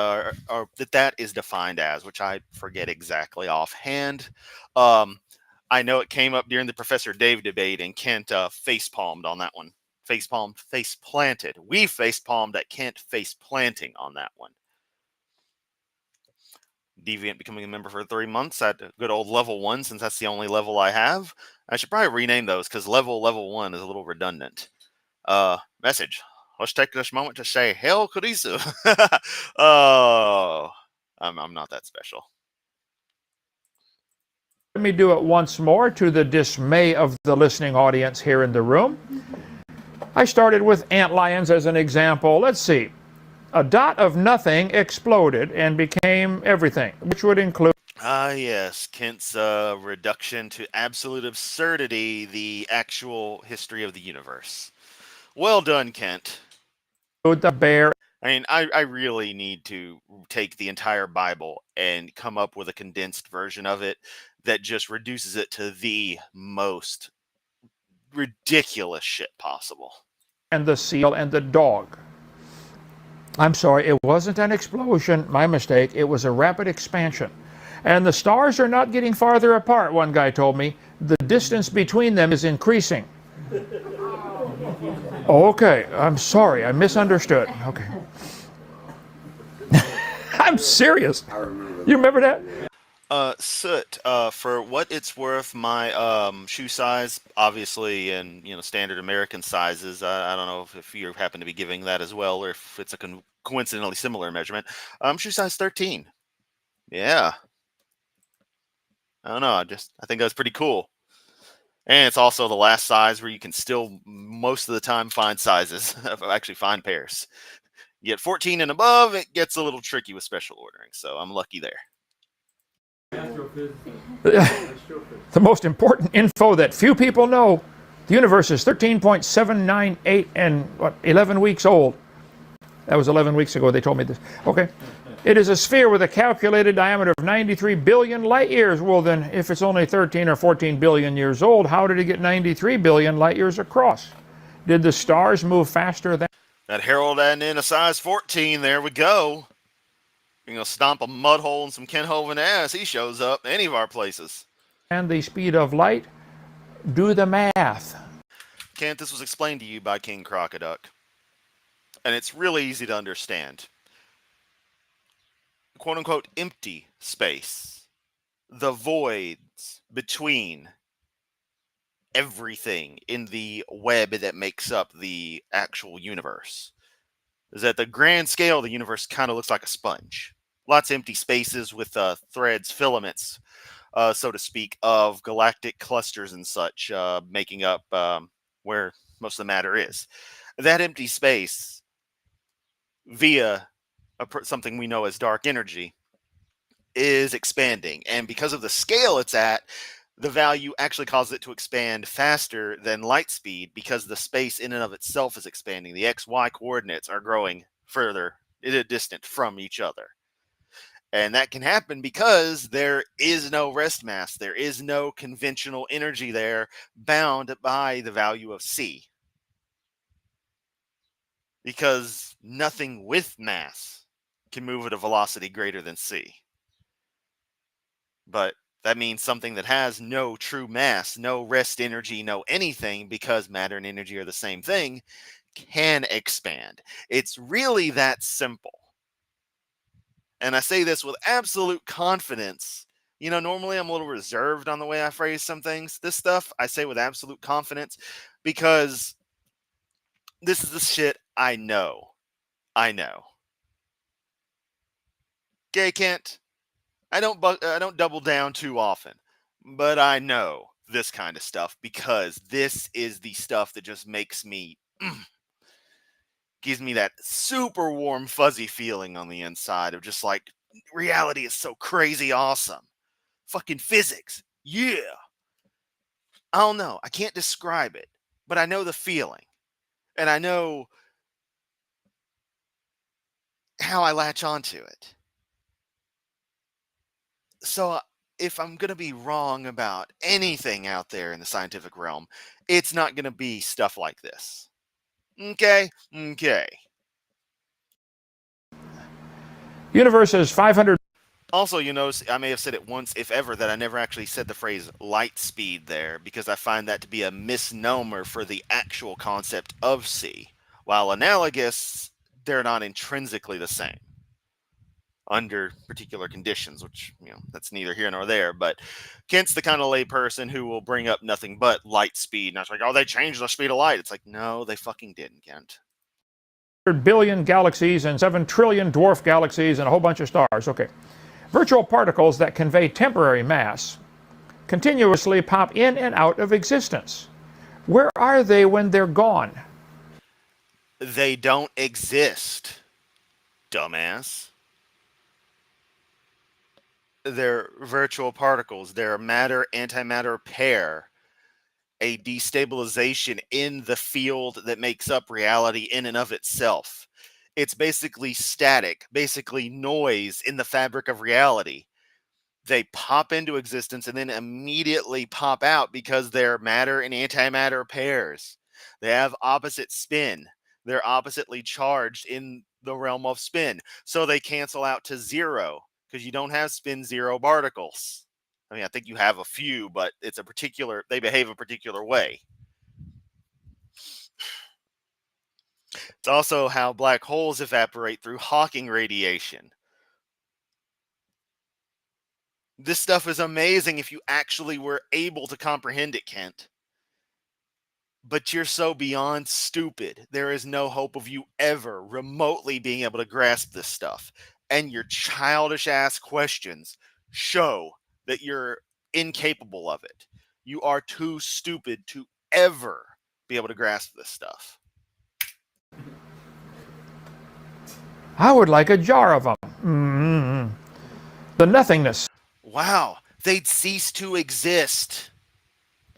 that is defined as, which I forget exactly offhand. I know it came up during the Professor Dave debate, and Kent face palmed on that one. Face planted. We face palmed at Kent face planting on that one. Deviant becoming a member for 3 months at good old level 1, since that's the only level I have. I should probably rename those because level 1 is a little redundant. Message. Let's take this moment to say Hail Kurisu. Oh, I'm not that special. Let me do it once more to the dismay of the listening audience here in the room. I started with antlions as an example. Let's see. A dot of nothing exploded and became everything, which would include... Yes, Kent's reduction to absolute absurdity, the actual history of the universe. Well done, Kent. The bear. I mean, I really need to take the entire Bible and come up with a condensed version of it that just reduces it to the most ridiculous shit possible. And the seal and the dog. I'm sorry, it wasn't an explosion, my mistake. It was a rapid expansion. And the stars are not getting farther apart, one guy told me. The distance between them is increasing. Okay, I'm sorry, I misunderstood. Okay. I'm serious. You remember that? Soot, for what it's worth, my shoe size, obviously in standard American sizes, I don't know if you happen to be giving that as well, or if it's a coincidentally similar measurement. Shoe size 13. Yeah. I don't know, I think that's pretty cool. And it's also the last size where you can still, most of the time, find sizes, actually find pairs. You get 14 and above, it gets a little tricky with special ordering, so I'm lucky there. The most important info that few people know: the universe is 13.798 and 11 weeks old. That was 11 weeks ago they told me this. Okay. It is a sphere with a calculated diameter of 93 billion light years. Well, then, if it's only 13 or 14 billion years old, how did it get 93 billion light years across? Did the stars move faster than... That Harold adding in a size 14, there we go. You're going to stomp a mud hole in some Ken Hovind ass. He shows up any of our places. And the speed of light? Do the math. Kent, this was explained to you by King Crocoduck. And it's really easy to understand. Quote-unquote empty space. The voids between everything in the web that makes up the actual universe. Is at the grand scale, the universe kind of looks like a sponge. Lots of empty spaces with threads, filaments, so to speak, of galactic clusters and such, making up where most of the matter is. That empty space, via something we know as dark energy, is expanding. And because of the scale it's at, the value actually causes it to expand faster than light speed, because the space in and of itself is expanding. The XY coordinates are growing further distant from each other. And that can happen because there is no rest mass. There is no conventional energy there bound by the value of C. Because nothing with mass can move at a velocity greater than C. But that means something that has no true mass, no rest energy, no anything, because matter and energy are the same thing, can expand. It's really that simple. And I say this with absolute confidence. You know, normally I'm a little reserved on the way I phrase some things. This stuff I say with absolute confidence because this is the shit I know. I know. Okay, Kent? I don't double down too often, but I know this kind of stuff because this is the stuff that just makes me, gives me that super warm, fuzzy feeling on the inside of just like, reality is so crazy awesome. Fucking physics. Yeah. I don't know. I can't describe it, but I know the feeling. And I know how I latch onto it. So if I'm going to be wrong about anything out there in the scientific realm, it's not going to be stuff like this. Okay? Okay. Universe is 500... Also, you notice I may have said it once, if ever, that I never actually said the phrase light speed there, because I find that to be a misnomer for the actual concept of C. While analogous, they're not intrinsically the same under particular conditions, which, you know, that's neither here nor there. But Kent's the kind of lay person who will bring up nothing but light speed. And I was like, oh, they changed the speed of light. It's like, no, they fucking didn't, Kent. billion galaxies and 7 trillion dwarf galaxies and a whole bunch of stars. Okay. Virtual particles that convey temporary mass continuously pop in and out of existence. Where are they when they're gone? They don't exist, dumbass. They're virtual particles. They're a matter-antimatter pair, a destabilization in the field that makes up reality in and of itself. It's basically static, basically noise in the fabric of reality. They pop into existence and then immediately pop out because they're matter and antimatter pairs. They have opposite spin. They're oppositely charged in the realm of spin. So they cancel out to zero because you don't have spin zero particles. I mean, I think you have a few, but it's a particular, they behave a particular way. It's also how black holes evaporate through Hawking radiation. This stuff is amazing if you actually were able to comprehend it, Kent. But you're so beyond stupid. There is no hope of you ever remotely being able to grasp this stuff. And your childish ass questions show that you're incapable of it. You are too stupid to ever be able to grasp this stuff. I would like a jar of them. The nothingness. Wow, they'd cease to exist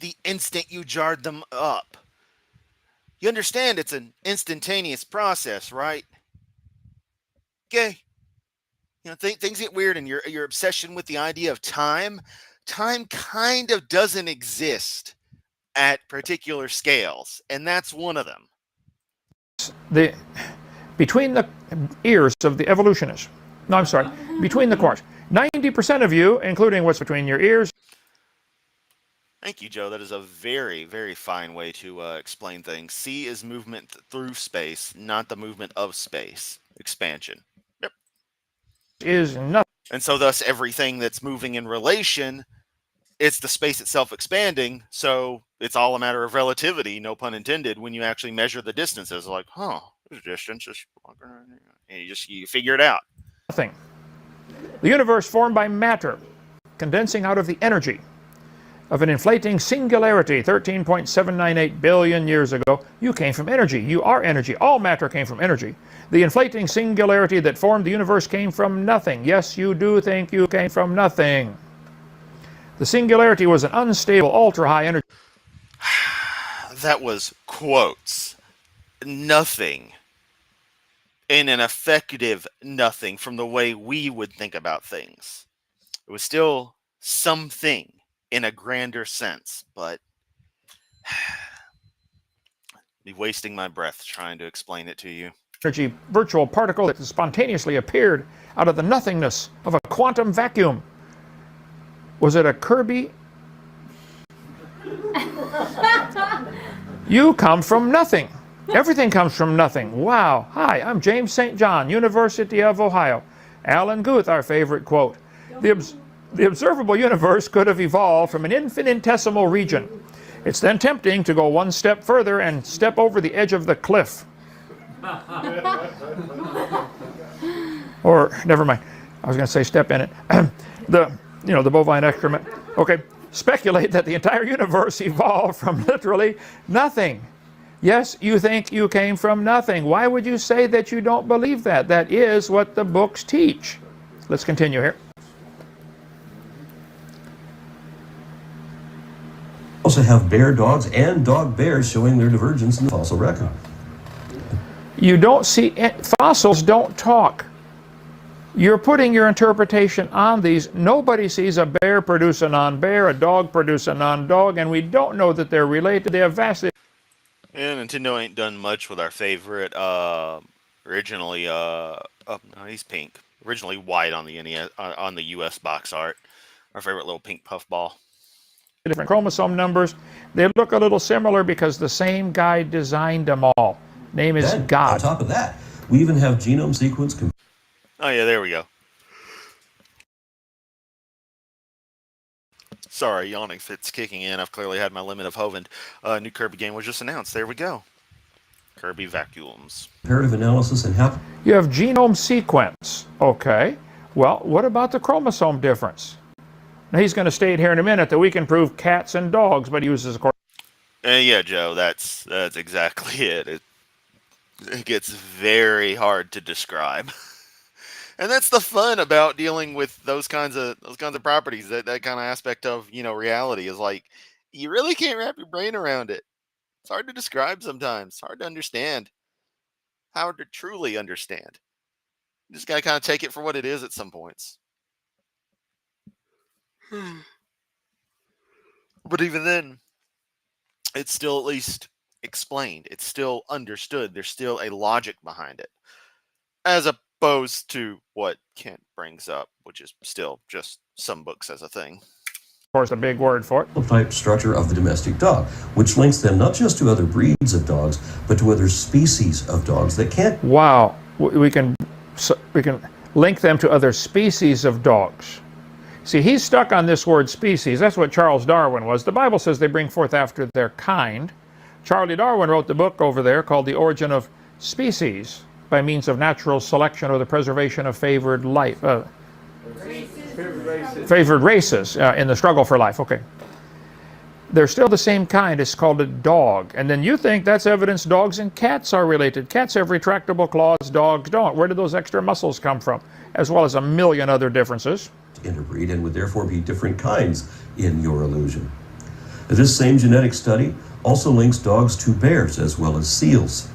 the instant you jarred them up. You understand it's an instantaneous process, right? Okay. You know, things get weird, and your obsession with the idea of time kind of doesn't exist at particular scales, and that's one of them. Between the ears of the evolutionists. No, I'm sorry. Between the quarks. 90% of you, including what's between your ears. Thank you, Joe. That is a very, very fine way to explain things. C is movement through space, not the movement of space. Expansion. Yep. Is nothing. And so thus everything that's moving in relation, it's the space itself expanding, so it's all a matter of relativity, no pun intended, when you actually measure the distances. Like, there's a distance, and you figure it out. Nothing. The universe formed by matter, condensing out of the energy of an inflating singularity 13.798 billion years ago. You came from energy. You are energy. All matter came from energy. The inflating singularity that formed the universe came from nothing. Yes, you do think you came from nothing. The singularity was an unstable, ultra-high energy. That was quotes. Nothing. In an effective nothing from the way we would think about things. It was still something in a grander sense, but be wasting my breath trying to explain it to you. Energy virtual particle that spontaneously appeared out of the nothingness of a quantum vacuum. Was it a Kirby? You come from nothing. Everything comes from nothing. Wow. Hi, I'm James St. John, University of Ohio. Alan Guth, our favorite quote. The observable universe could have evolved from an infinitesimal region. It's then tempting to go one step further and step over the edge of the cliff. Or, never mind. I was going to say step in it. The bovine excrement. Okay. Speculate that the entire universe evolved from literally nothing. Yes, you think you came from nothing. Why would you say that you don't believe that? That is what the books teach. Let's continue here. Also have bear dogs and dog bears showing their divergence in the fossil record. You don't see, fossils don't talk. You're putting your interpretation on these. Nobody sees a bear produce a non-bear, a dog produce a non-dog, and we don't know that they're related. They have vastly... And Nintendo ain't done much with our favorite, originally, no, he's pink. Originally white on the NES, on the US box art. Our favorite little pink puffball. Different chromosome numbers. They look a little similar because the same guy designed them all. Name is God. On top of that, we even have genome sequence. Oh yeah, there we go. Sorry, yawning fit's kicking in. I've clearly had my limit of Hovind. New Kirby game was just announced. There we go. Kirby Vacuums. Comparative analysis and how... You have genome sequence. Okay. Well, what about the chromosome difference? Now, he's going to state here in a minute that we can prove cats and dogs, but he uses, of course... Yeah, Joe, that's exactly it. It gets very hard to describe. And that's the fun about dealing with those kinds of properties. That kind of aspect of reality is like you really can't wrap your brain around it. It's hard to describe sometimes. It's hard to understand. Hard to truly understand. You just gotta kind of take it for what it is at some points. But even then, it's still at least explained. It's still understood. There's still a logic behind it, as opposed to what Kent brings up, which is still just some books as a thing. Of course, the big word for it. Type structure of the domestic dog, which links them not just to other breeds of dogs, but to other species of dogs that can't... Wow. We can link them to other species of dogs. See, he's stuck on this word species. That's what Charles Darwin was. The Bible says they bring forth after their kind. Charlie Darwin wrote the book over there called The Origin of Species by means of natural selection or the preservation of favored life. Favored races in the struggle for life. Okay. They're still the same kind. It's called a dog. And then you think that's evidence dogs and cats are related. Cats have retractable claws, dogs don't. Where do those extra muscles come from? As well as a million other differences. Interbreed and would therefore be different kinds in your illusion. This same genetic study also links dogs to bears as well as seals.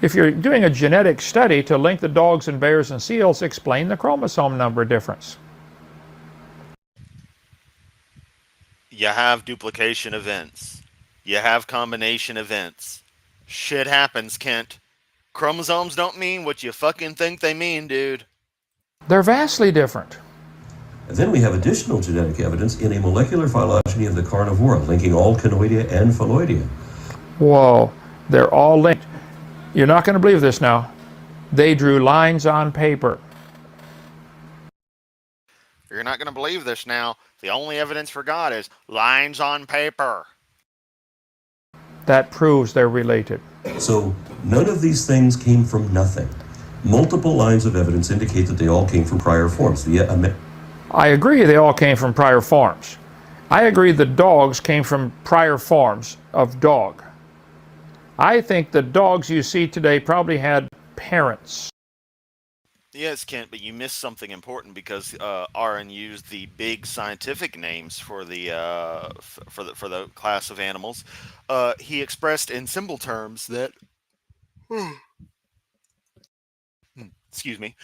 If you're doing a genetic study to link the dogs and bears and seals, explain the chromosome number difference. You have duplication events. You have combination events. Shit happens, Kent. Chromosomes don't mean what you fucking think they mean, dude. They're vastly different. And then we have additional genetic evidence in a molecular phylogeny of the carnivora, linking all Canoidea and Phalloidea. Whoa, they're all linked. You're not going to believe this now. They drew lines on paper. You're not going to believe this now. The only evidence for God is lines on paper. That proves they're related. So none of these things came from nothing. Multiple lines of evidence indicate that they all came from prior forms. I agree they all came from prior forms. I agree the dogs came from prior forms of dog. I think the dogs you see today probably had parents. Yes, Kent, but you missed something important because Aaron used the big scientific names for the for the class of animals. He expressed in symbol terms that, excuse me,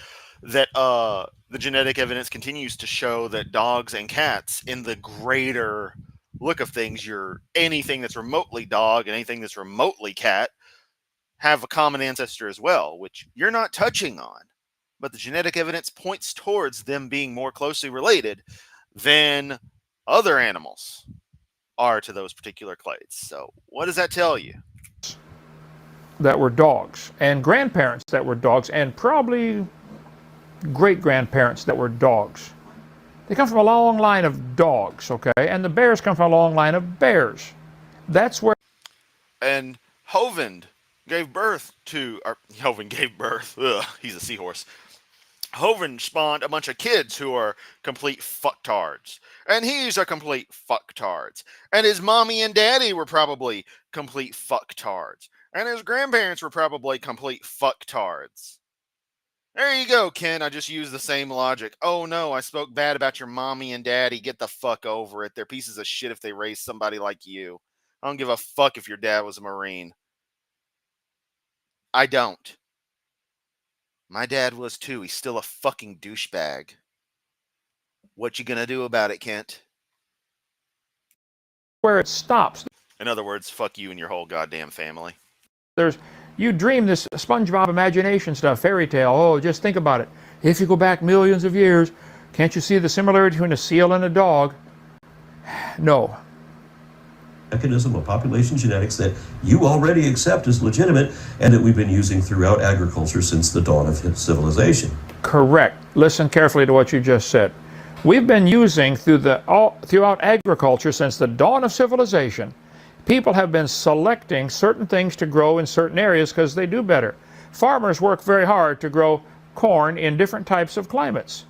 that the genetic evidence continues to show that dogs and cats, in the greater look of things, anything that's remotely dog and anything that's remotely cat have a common ancestor as well, which you're not touching on. But the genetic evidence points towards them being more closely related than other animals are to those particular clades. So what does that tell you? That were dogs, and grandparents that were dogs, and probably great-grandparents that were dogs. They come from a long line of dogs, okay? And the bears come from a long line of bears. That's where... And Hovind gave birth to... Hovind gave birth... Ugh, he's a seahorse. Hovind spawned a bunch of kids who are complete fucktards. And he's a complete fucktards. And his mommy and daddy were probably complete fucktards. And his grandparents were probably complete fucktards. There you go, Ken. I just used the same logic. Oh no, I spoke bad about your mommy and daddy. Get the fuck over it. They're pieces of shit if they raise somebody like you. I don't give a fuck if your dad was a Marine. I don't. My dad was too. He's still a fucking douchebag. What you gonna do about it, Kent? Where it stops. In other words, fuck you and your whole goddamn family. You dream this SpongeBob imagination stuff, fairy tale. Oh, just think about it. If you go back millions of years, can't you see the similarity between a seal and a dog? No. Mechanism of population genetics that you already accept as legitimate and that we've been using throughout agriculture since the dawn of civilization. Correct. Listen carefully to what you just said. We've been using throughout agriculture since the dawn of civilization. People have been selecting certain things to grow in certain areas because they do better. Farmers work very hard to grow corn in different types of climates.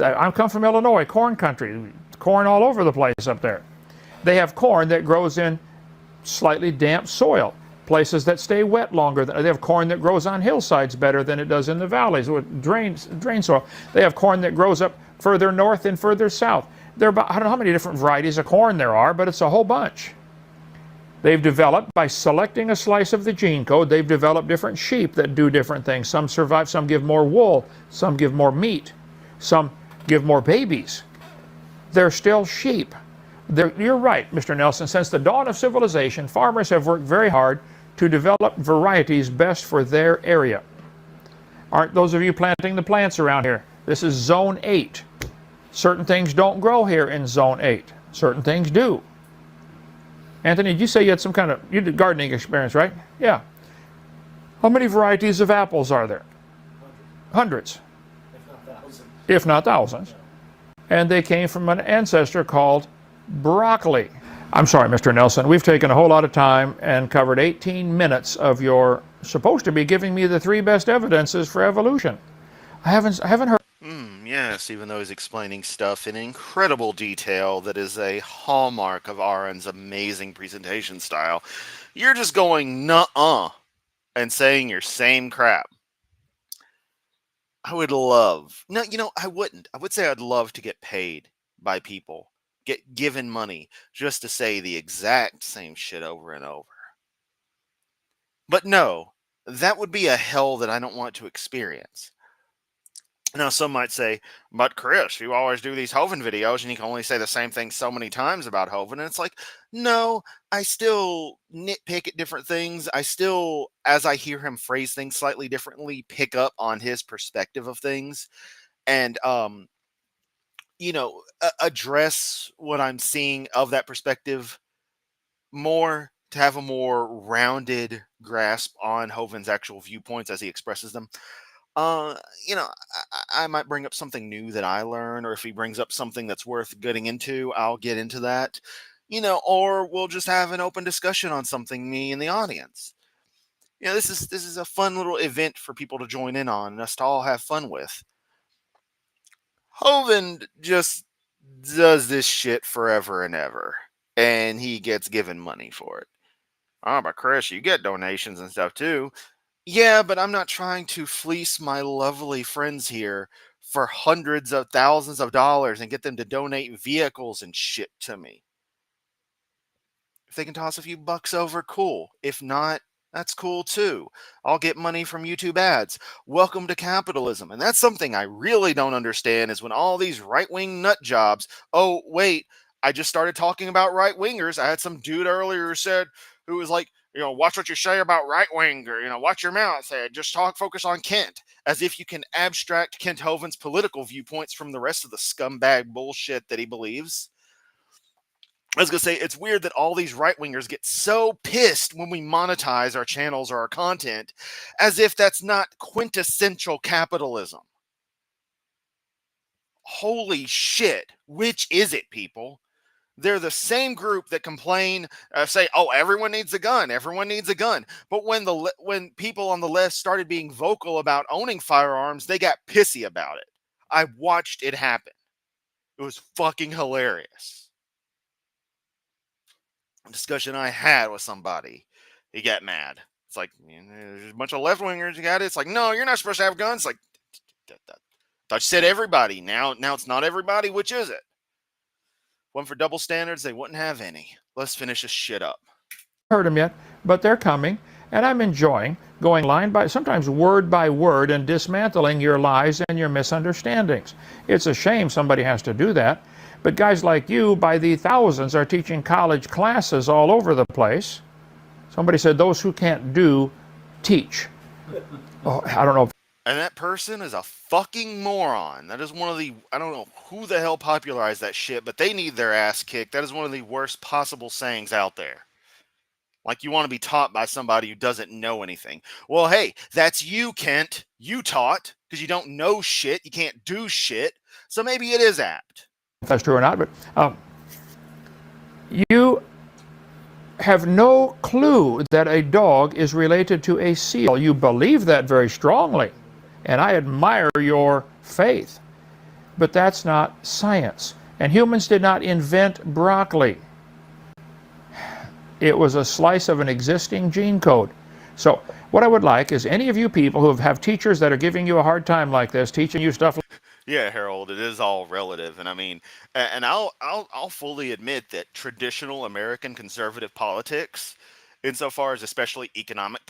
I come from Illinois, corn country, corn all over the place up there. They have corn that grows in slightly damp soil, places that stay wet longer. They have corn that grows on hillsides better than it does in the valleys with drain soil. They have corn that grows up further north and further south. There are about, I don't know how many different varieties of corn there are, but it's a whole bunch. They've developed, by selecting a slice of the gene code, they've developed different sheep that do different things. Some survive, some give more wool, some give more meat, some give more babies. They're still sheep. You're right, Mr. Nelson. Since the dawn of civilization, farmers have worked very hard to develop varieties best for their area. Aren't those of you planting the plants around here? This is Zone 8. Certain things don't grow here in Zone 8. Certain things do. Anthony, did you say you had some kind of you did gardening experience, right? Yeah. How many varieties of apples are there? Hundreds. If not thousands. If not thousands. And they came from an ancestor called broccoli. I'm sorry, Mr. Nelson. We've taken a whole lot of time and covered 18 minutes of your supposed to be giving me the 3 best evidences for evolution. I haven't heard. Yes, even though he's explaining stuff in incredible detail that is a hallmark of Aaron's amazing presentation style, you're just going nuh-uh and saying your same crap. I would love, no, I wouldn't. I would say I'd love to get paid by people, get given money just to say the exact same shit over and over. But no, that would be a hell that I don't want to experience. Now, some might say, but Chris, you always do these Hovind videos and you can only say the same thing so many times about Hovind. And it's like, no, I still nitpick at different things. I still, as I hear him phrase things slightly differently, pick up on his perspective of things and, address what I'm seeing of that perspective more to have a more rounded grasp on Hovind's actual viewpoints as he expresses them. Uh, I might bring up something new that I learned, or if he brings up something that's worth getting into, I'll get into that. Or we'll just have an open discussion on something, me and the audience. This is a fun little event for people to join in on and us to all have fun with. Hovind just does this shit forever and ever, and he gets given money for it. Oh, but Chris, you get donations and stuff too. Yeah, but I'm not trying to fleece my lovely friends here for hundreds of thousands of dollars and get them to donate vehicles and shit to me. If they can toss a few bucks over, cool. If not, that's cool too. I'll get money from YouTube ads. Welcome to capitalism. And that's something I really don't understand is when all these right-wing nut jobs. Oh, wait, I just started talking about right-wingers. I had some dude earlier who was like, watch what you say about right wing, or, watch your mouth. Just focus on Kent, as if you can abstract Kent Hovind's political viewpoints from the rest of the scumbag bullshit that he believes. I was going to say, it's weird that all these right wingers get so pissed when we monetize our channels or our content, as if that's not quintessential capitalism. Holy shit. Which is it, people? They're the same group that complain, say, "Oh, everyone needs a gun. Everyone needs a gun." But when people on the left started being vocal about owning firearms, they got pissy about it. I watched it happen. It was fucking hilarious. A discussion I had with somebody, he got mad. It's like, there's a bunch of left wingers. You got it. It's like, no, you're not supposed to have guns. It's like, thought you said everybody. Now it's not everybody. Which is it? One for double standards, they wouldn't have any. Let's finish this shit up. Heard them yet, but they're coming, and I'm enjoying going line by, sometimes word by word, and dismantling your lies and your misunderstandings. It's a shame somebody has to do that, but guys like you, by the thousands, are teaching college classes all over the place. Somebody said those who can't do, teach. Oh, I don't know. And that person is a fucking moron. That is one of the, I don't know who the hell popularized that shit, but they need their ass kicked. That is one of the worst possible sayings out there. Like you want to be taught by somebody who doesn't know anything. Well, hey, that's you, Kent. You taught because you don't know shit. You can't do shit. So maybe it is apt. If that's true or not, but you have no clue that a dog is related to a seal. You believe that very strongly. And I admire your faith. But that's not science. And humans did not invent broccoli. It was a slice of an existing gene code. So what I would like is any of you people who have teachers that are giving you a hard time like this, teaching you stuff. Yeah, Harold, it is all relative. And I mean, and I'll fully admit that traditional American conservative politics, insofar as especially economic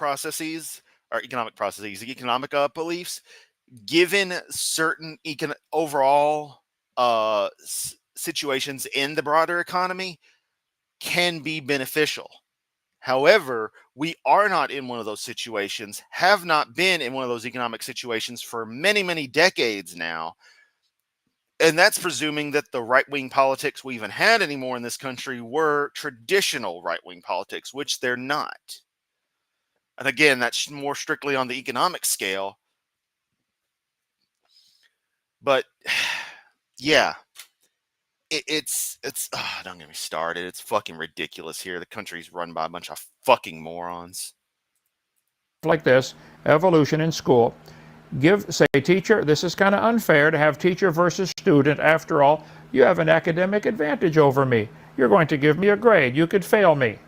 beliefs, given certain overall situations in the broader economy, can be beneficial. However, we are not in one of those situations, have not been in one of those economic situations for many, many decades now. And that's presuming that the right-wing politics we even had anymore in this country were traditional right-wing politics, which they're not. And again, that's more strictly on the economic scale. But yeah, it's don't get me started. It's fucking ridiculous here. The country's run by a bunch of fucking morons. Like this, evolution in school. say, teacher, this is kind of unfair to have teacher versus student. After all, you have an academic advantage over me. You're going to give me a grade. You could fail me,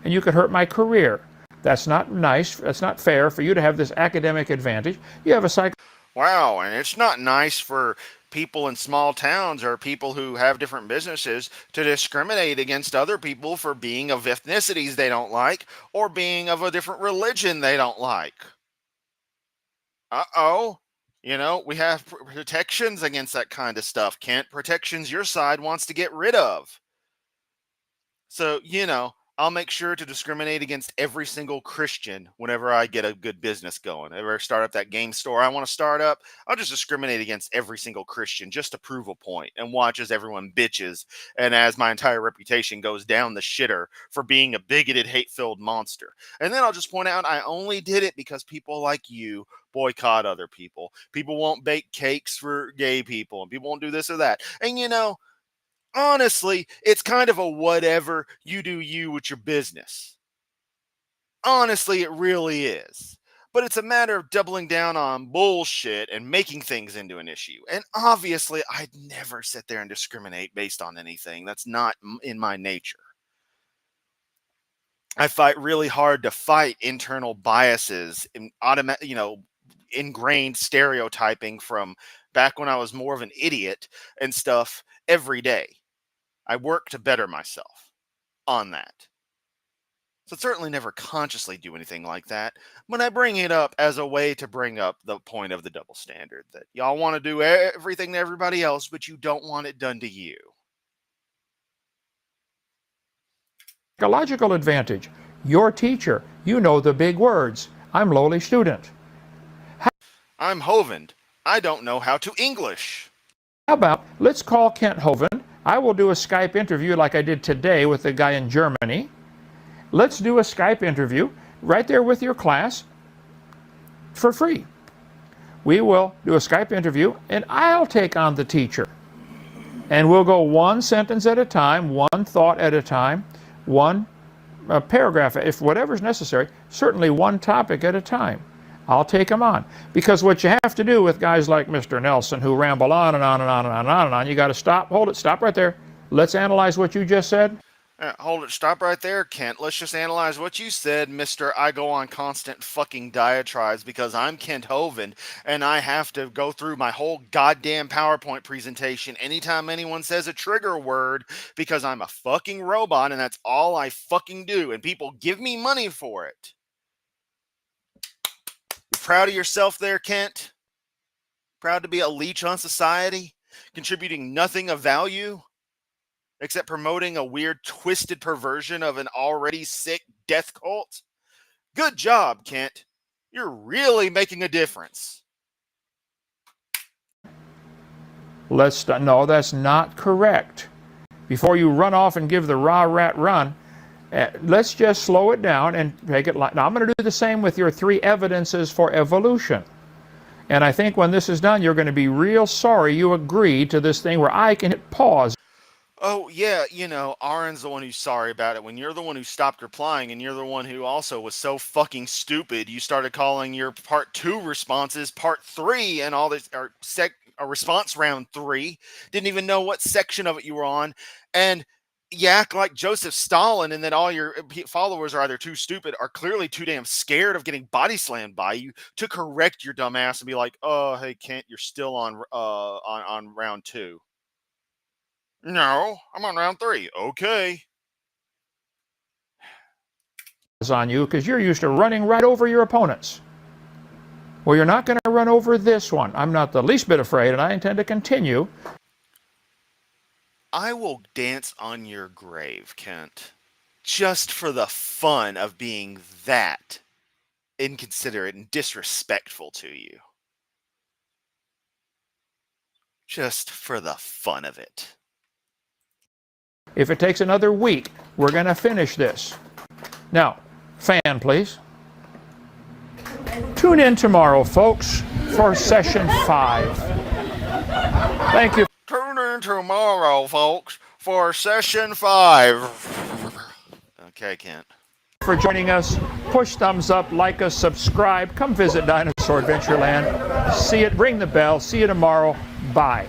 and you could hurt my career. That's not nice. That's not fair for you to have this academic advantage. You have a Wow, and it's not nice for people in small towns or people who have different businesses to discriminate against other people for being of ethnicities they don't like or being of a different religion they don't like. Uh-oh. You know, we have protections against that kind of stuff. Kent, protections your side wants to get rid of. So, you know, I'll make sure to discriminate against every single Christian whenever I get a good business going. Ever start up that game store I want to start up, I'll just discriminate against every single Christian just to prove a point and watch as everyone bitches and as my entire reputation goes down the shitter for being a bigoted, hate-filled monster. And then I'll just point out I only did it because people like you boycott other people. People won't bake cakes for gay people, and people won't do this or that. And you know, honestly, it's kind of a whatever, you do you with your business. Honestly, it really is. But it's a matter of doubling down on bullshit and making things into an issue. And obviously, I'd never sit there and discriminate based on anything. That's not in my nature. I fight really hard to fight internal biases and ingrained stereotyping from back when I was more of an idiot and stuff every day. I work to better myself on that. So certainly never consciously do anything like that, but I bring it up as a way to bring up the point of the double standard, that y'all want to do everything to everybody else, but you don't want it done to you. psychological advantage. You're teacher. You know the big words. I'm lowly student. I'm Hovind. I don't know how to English. How about, let's call Kent Hovind. I will do a Skype interview like I did today with the guy in Germany. Let's do a Skype interview right there with your class for free. We will do a Skype interview, and I'll take on the teacher. And we'll go one sentence at a time, one thought at a time, one paragraph, if whatever's necessary, certainly one topic at a time. I'll take them on. Because what you have to do with guys like Mr. Nelson who ramble on and on and on and on and on and on, you got to stop, hold it, stop right there. Let's analyze what you just said. Hold it, stop right there, Kent. Let's just analyze what you said, Mr. I go on constant fucking diatribes because I'm Kent Hovind and I have to go through my whole goddamn PowerPoint presentation anytime anyone says a trigger word because I'm a fucking robot and that's all I fucking do and people give me money for it. You proud of yourself there, Kent? Proud to be a leech on society? Contributing nothing of value? Except promoting a weird, twisted perversion of an already sick death cult? Good job, Kent. You're really making a difference. No, that's not correct. Before you run off and give the rah rat run, let's just slow it down and make it like. Now, I'm going to do the same with your 3 evidences for evolution. And I think when this is done, you're going to be real sorry you agreed to this thing where I can hit pause. Oh, yeah, you know, Aaron's the one who's sorry about it. When you're the one who stopped replying and you're the one who also was so fucking stupid, you started calling your part 2 responses part 3 and all this, or response round 3. Didn't even know what section of it you were on. And you act like Joseph Stalin and then all your followers are either too stupid or clearly too damn scared of getting body slammed by you to correct your dumb ass and be like, oh, hey, Kent, you're still on round 2. No, I'm on round 3. Okay. On you because you're used to running right over your opponents. Well, you're not going to run over this one. I'm not the least bit afraid, and I intend to continue. I will dance on your grave, Kent, just for the fun of being that inconsiderate and disrespectful to you. Just for the fun of it. If it takes another week, we're going to finish this. Now, fan, please. Tune in tomorrow, folks, for session 5. Thank you. Tune in tomorrow, folks, for session 5. Okay, Kent. For joining us. Push thumbs up, like us, subscribe. Come visit Dinosaur. So Adventureland, see it, ring the bell, see you tomorrow, bye.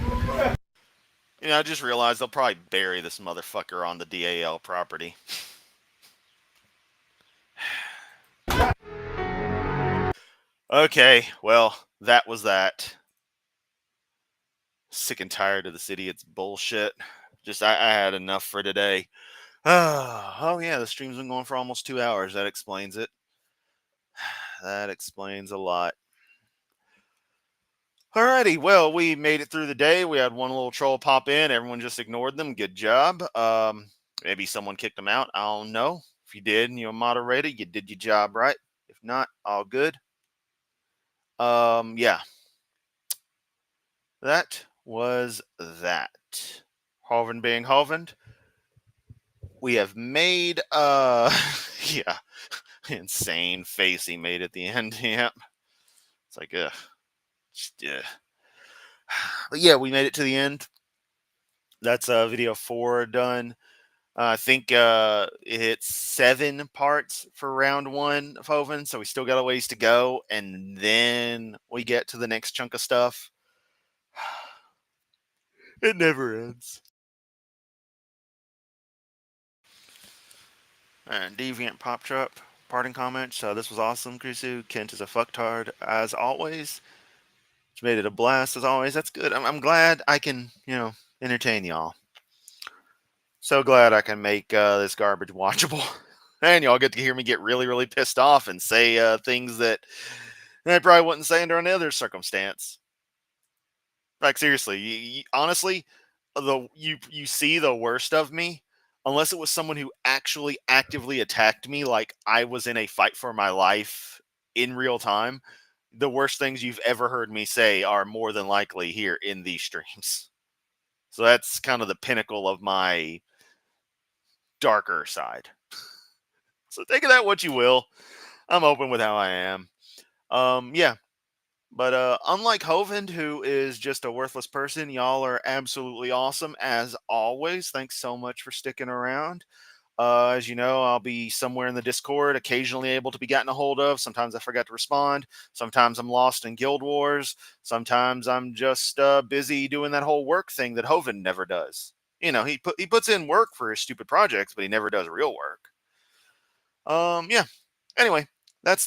You know, I just realized they'll probably bury this motherfucker on the DAL property. Okay, well, that was that. Sick and tired of the city. It's bullshit. I had enough for today. Oh, yeah, the stream's been going for almost 2 hours. That explains it. That explains a lot. Alrighty, well, we made it through the day. We had one little troll pop in. Everyone just ignored them. Good job. Maybe someone kicked them out. I don't know. If you did and you're a moderator, you did your job right. If not, all good. Yeah. That was that. Hovind being Hovind. We have made yeah. Insane face he made at the end. Yep. It's like yeah. But yeah, we made it to the end. That's video 4 done. I think it hits 7 parts for round 1 of Hovind, so we still got a ways to go, and then we get to the next chunk of stuff. It never ends. And Deviant Pop Truck, parting comments. This was awesome, Krisu. Kent is a fucktard, as always. Which made it a blast, as always. That's good. I'm glad I can, entertain y'all. So glad I can make this garbage watchable. And y'all get to hear me get really, really pissed off and say things that I probably wouldn't say under any other circumstance. Like, seriously, honestly, you see the worst of me unless it was someone who actually actively attacked me like I was in a fight for my life in real time. The worst things you've ever heard me say are more than likely here in these streams. So that's kind of the pinnacle of my darker side. So take of that what you will. I'm open with how I am. Yeah. But unlike Hovind, who is just a worthless person, y'all are absolutely awesome as always. Thanks so much for sticking around. As you know, I'll be somewhere in the Discord, occasionally able to be gotten a hold of. Sometimes I forgot to respond. Sometimes I'm lost in Guild Wars. Sometimes I'm just busy doing that whole work thing that Hovind never does. He puts in work for his stupid projects, but he never does real work. Yeah. Anyway, that's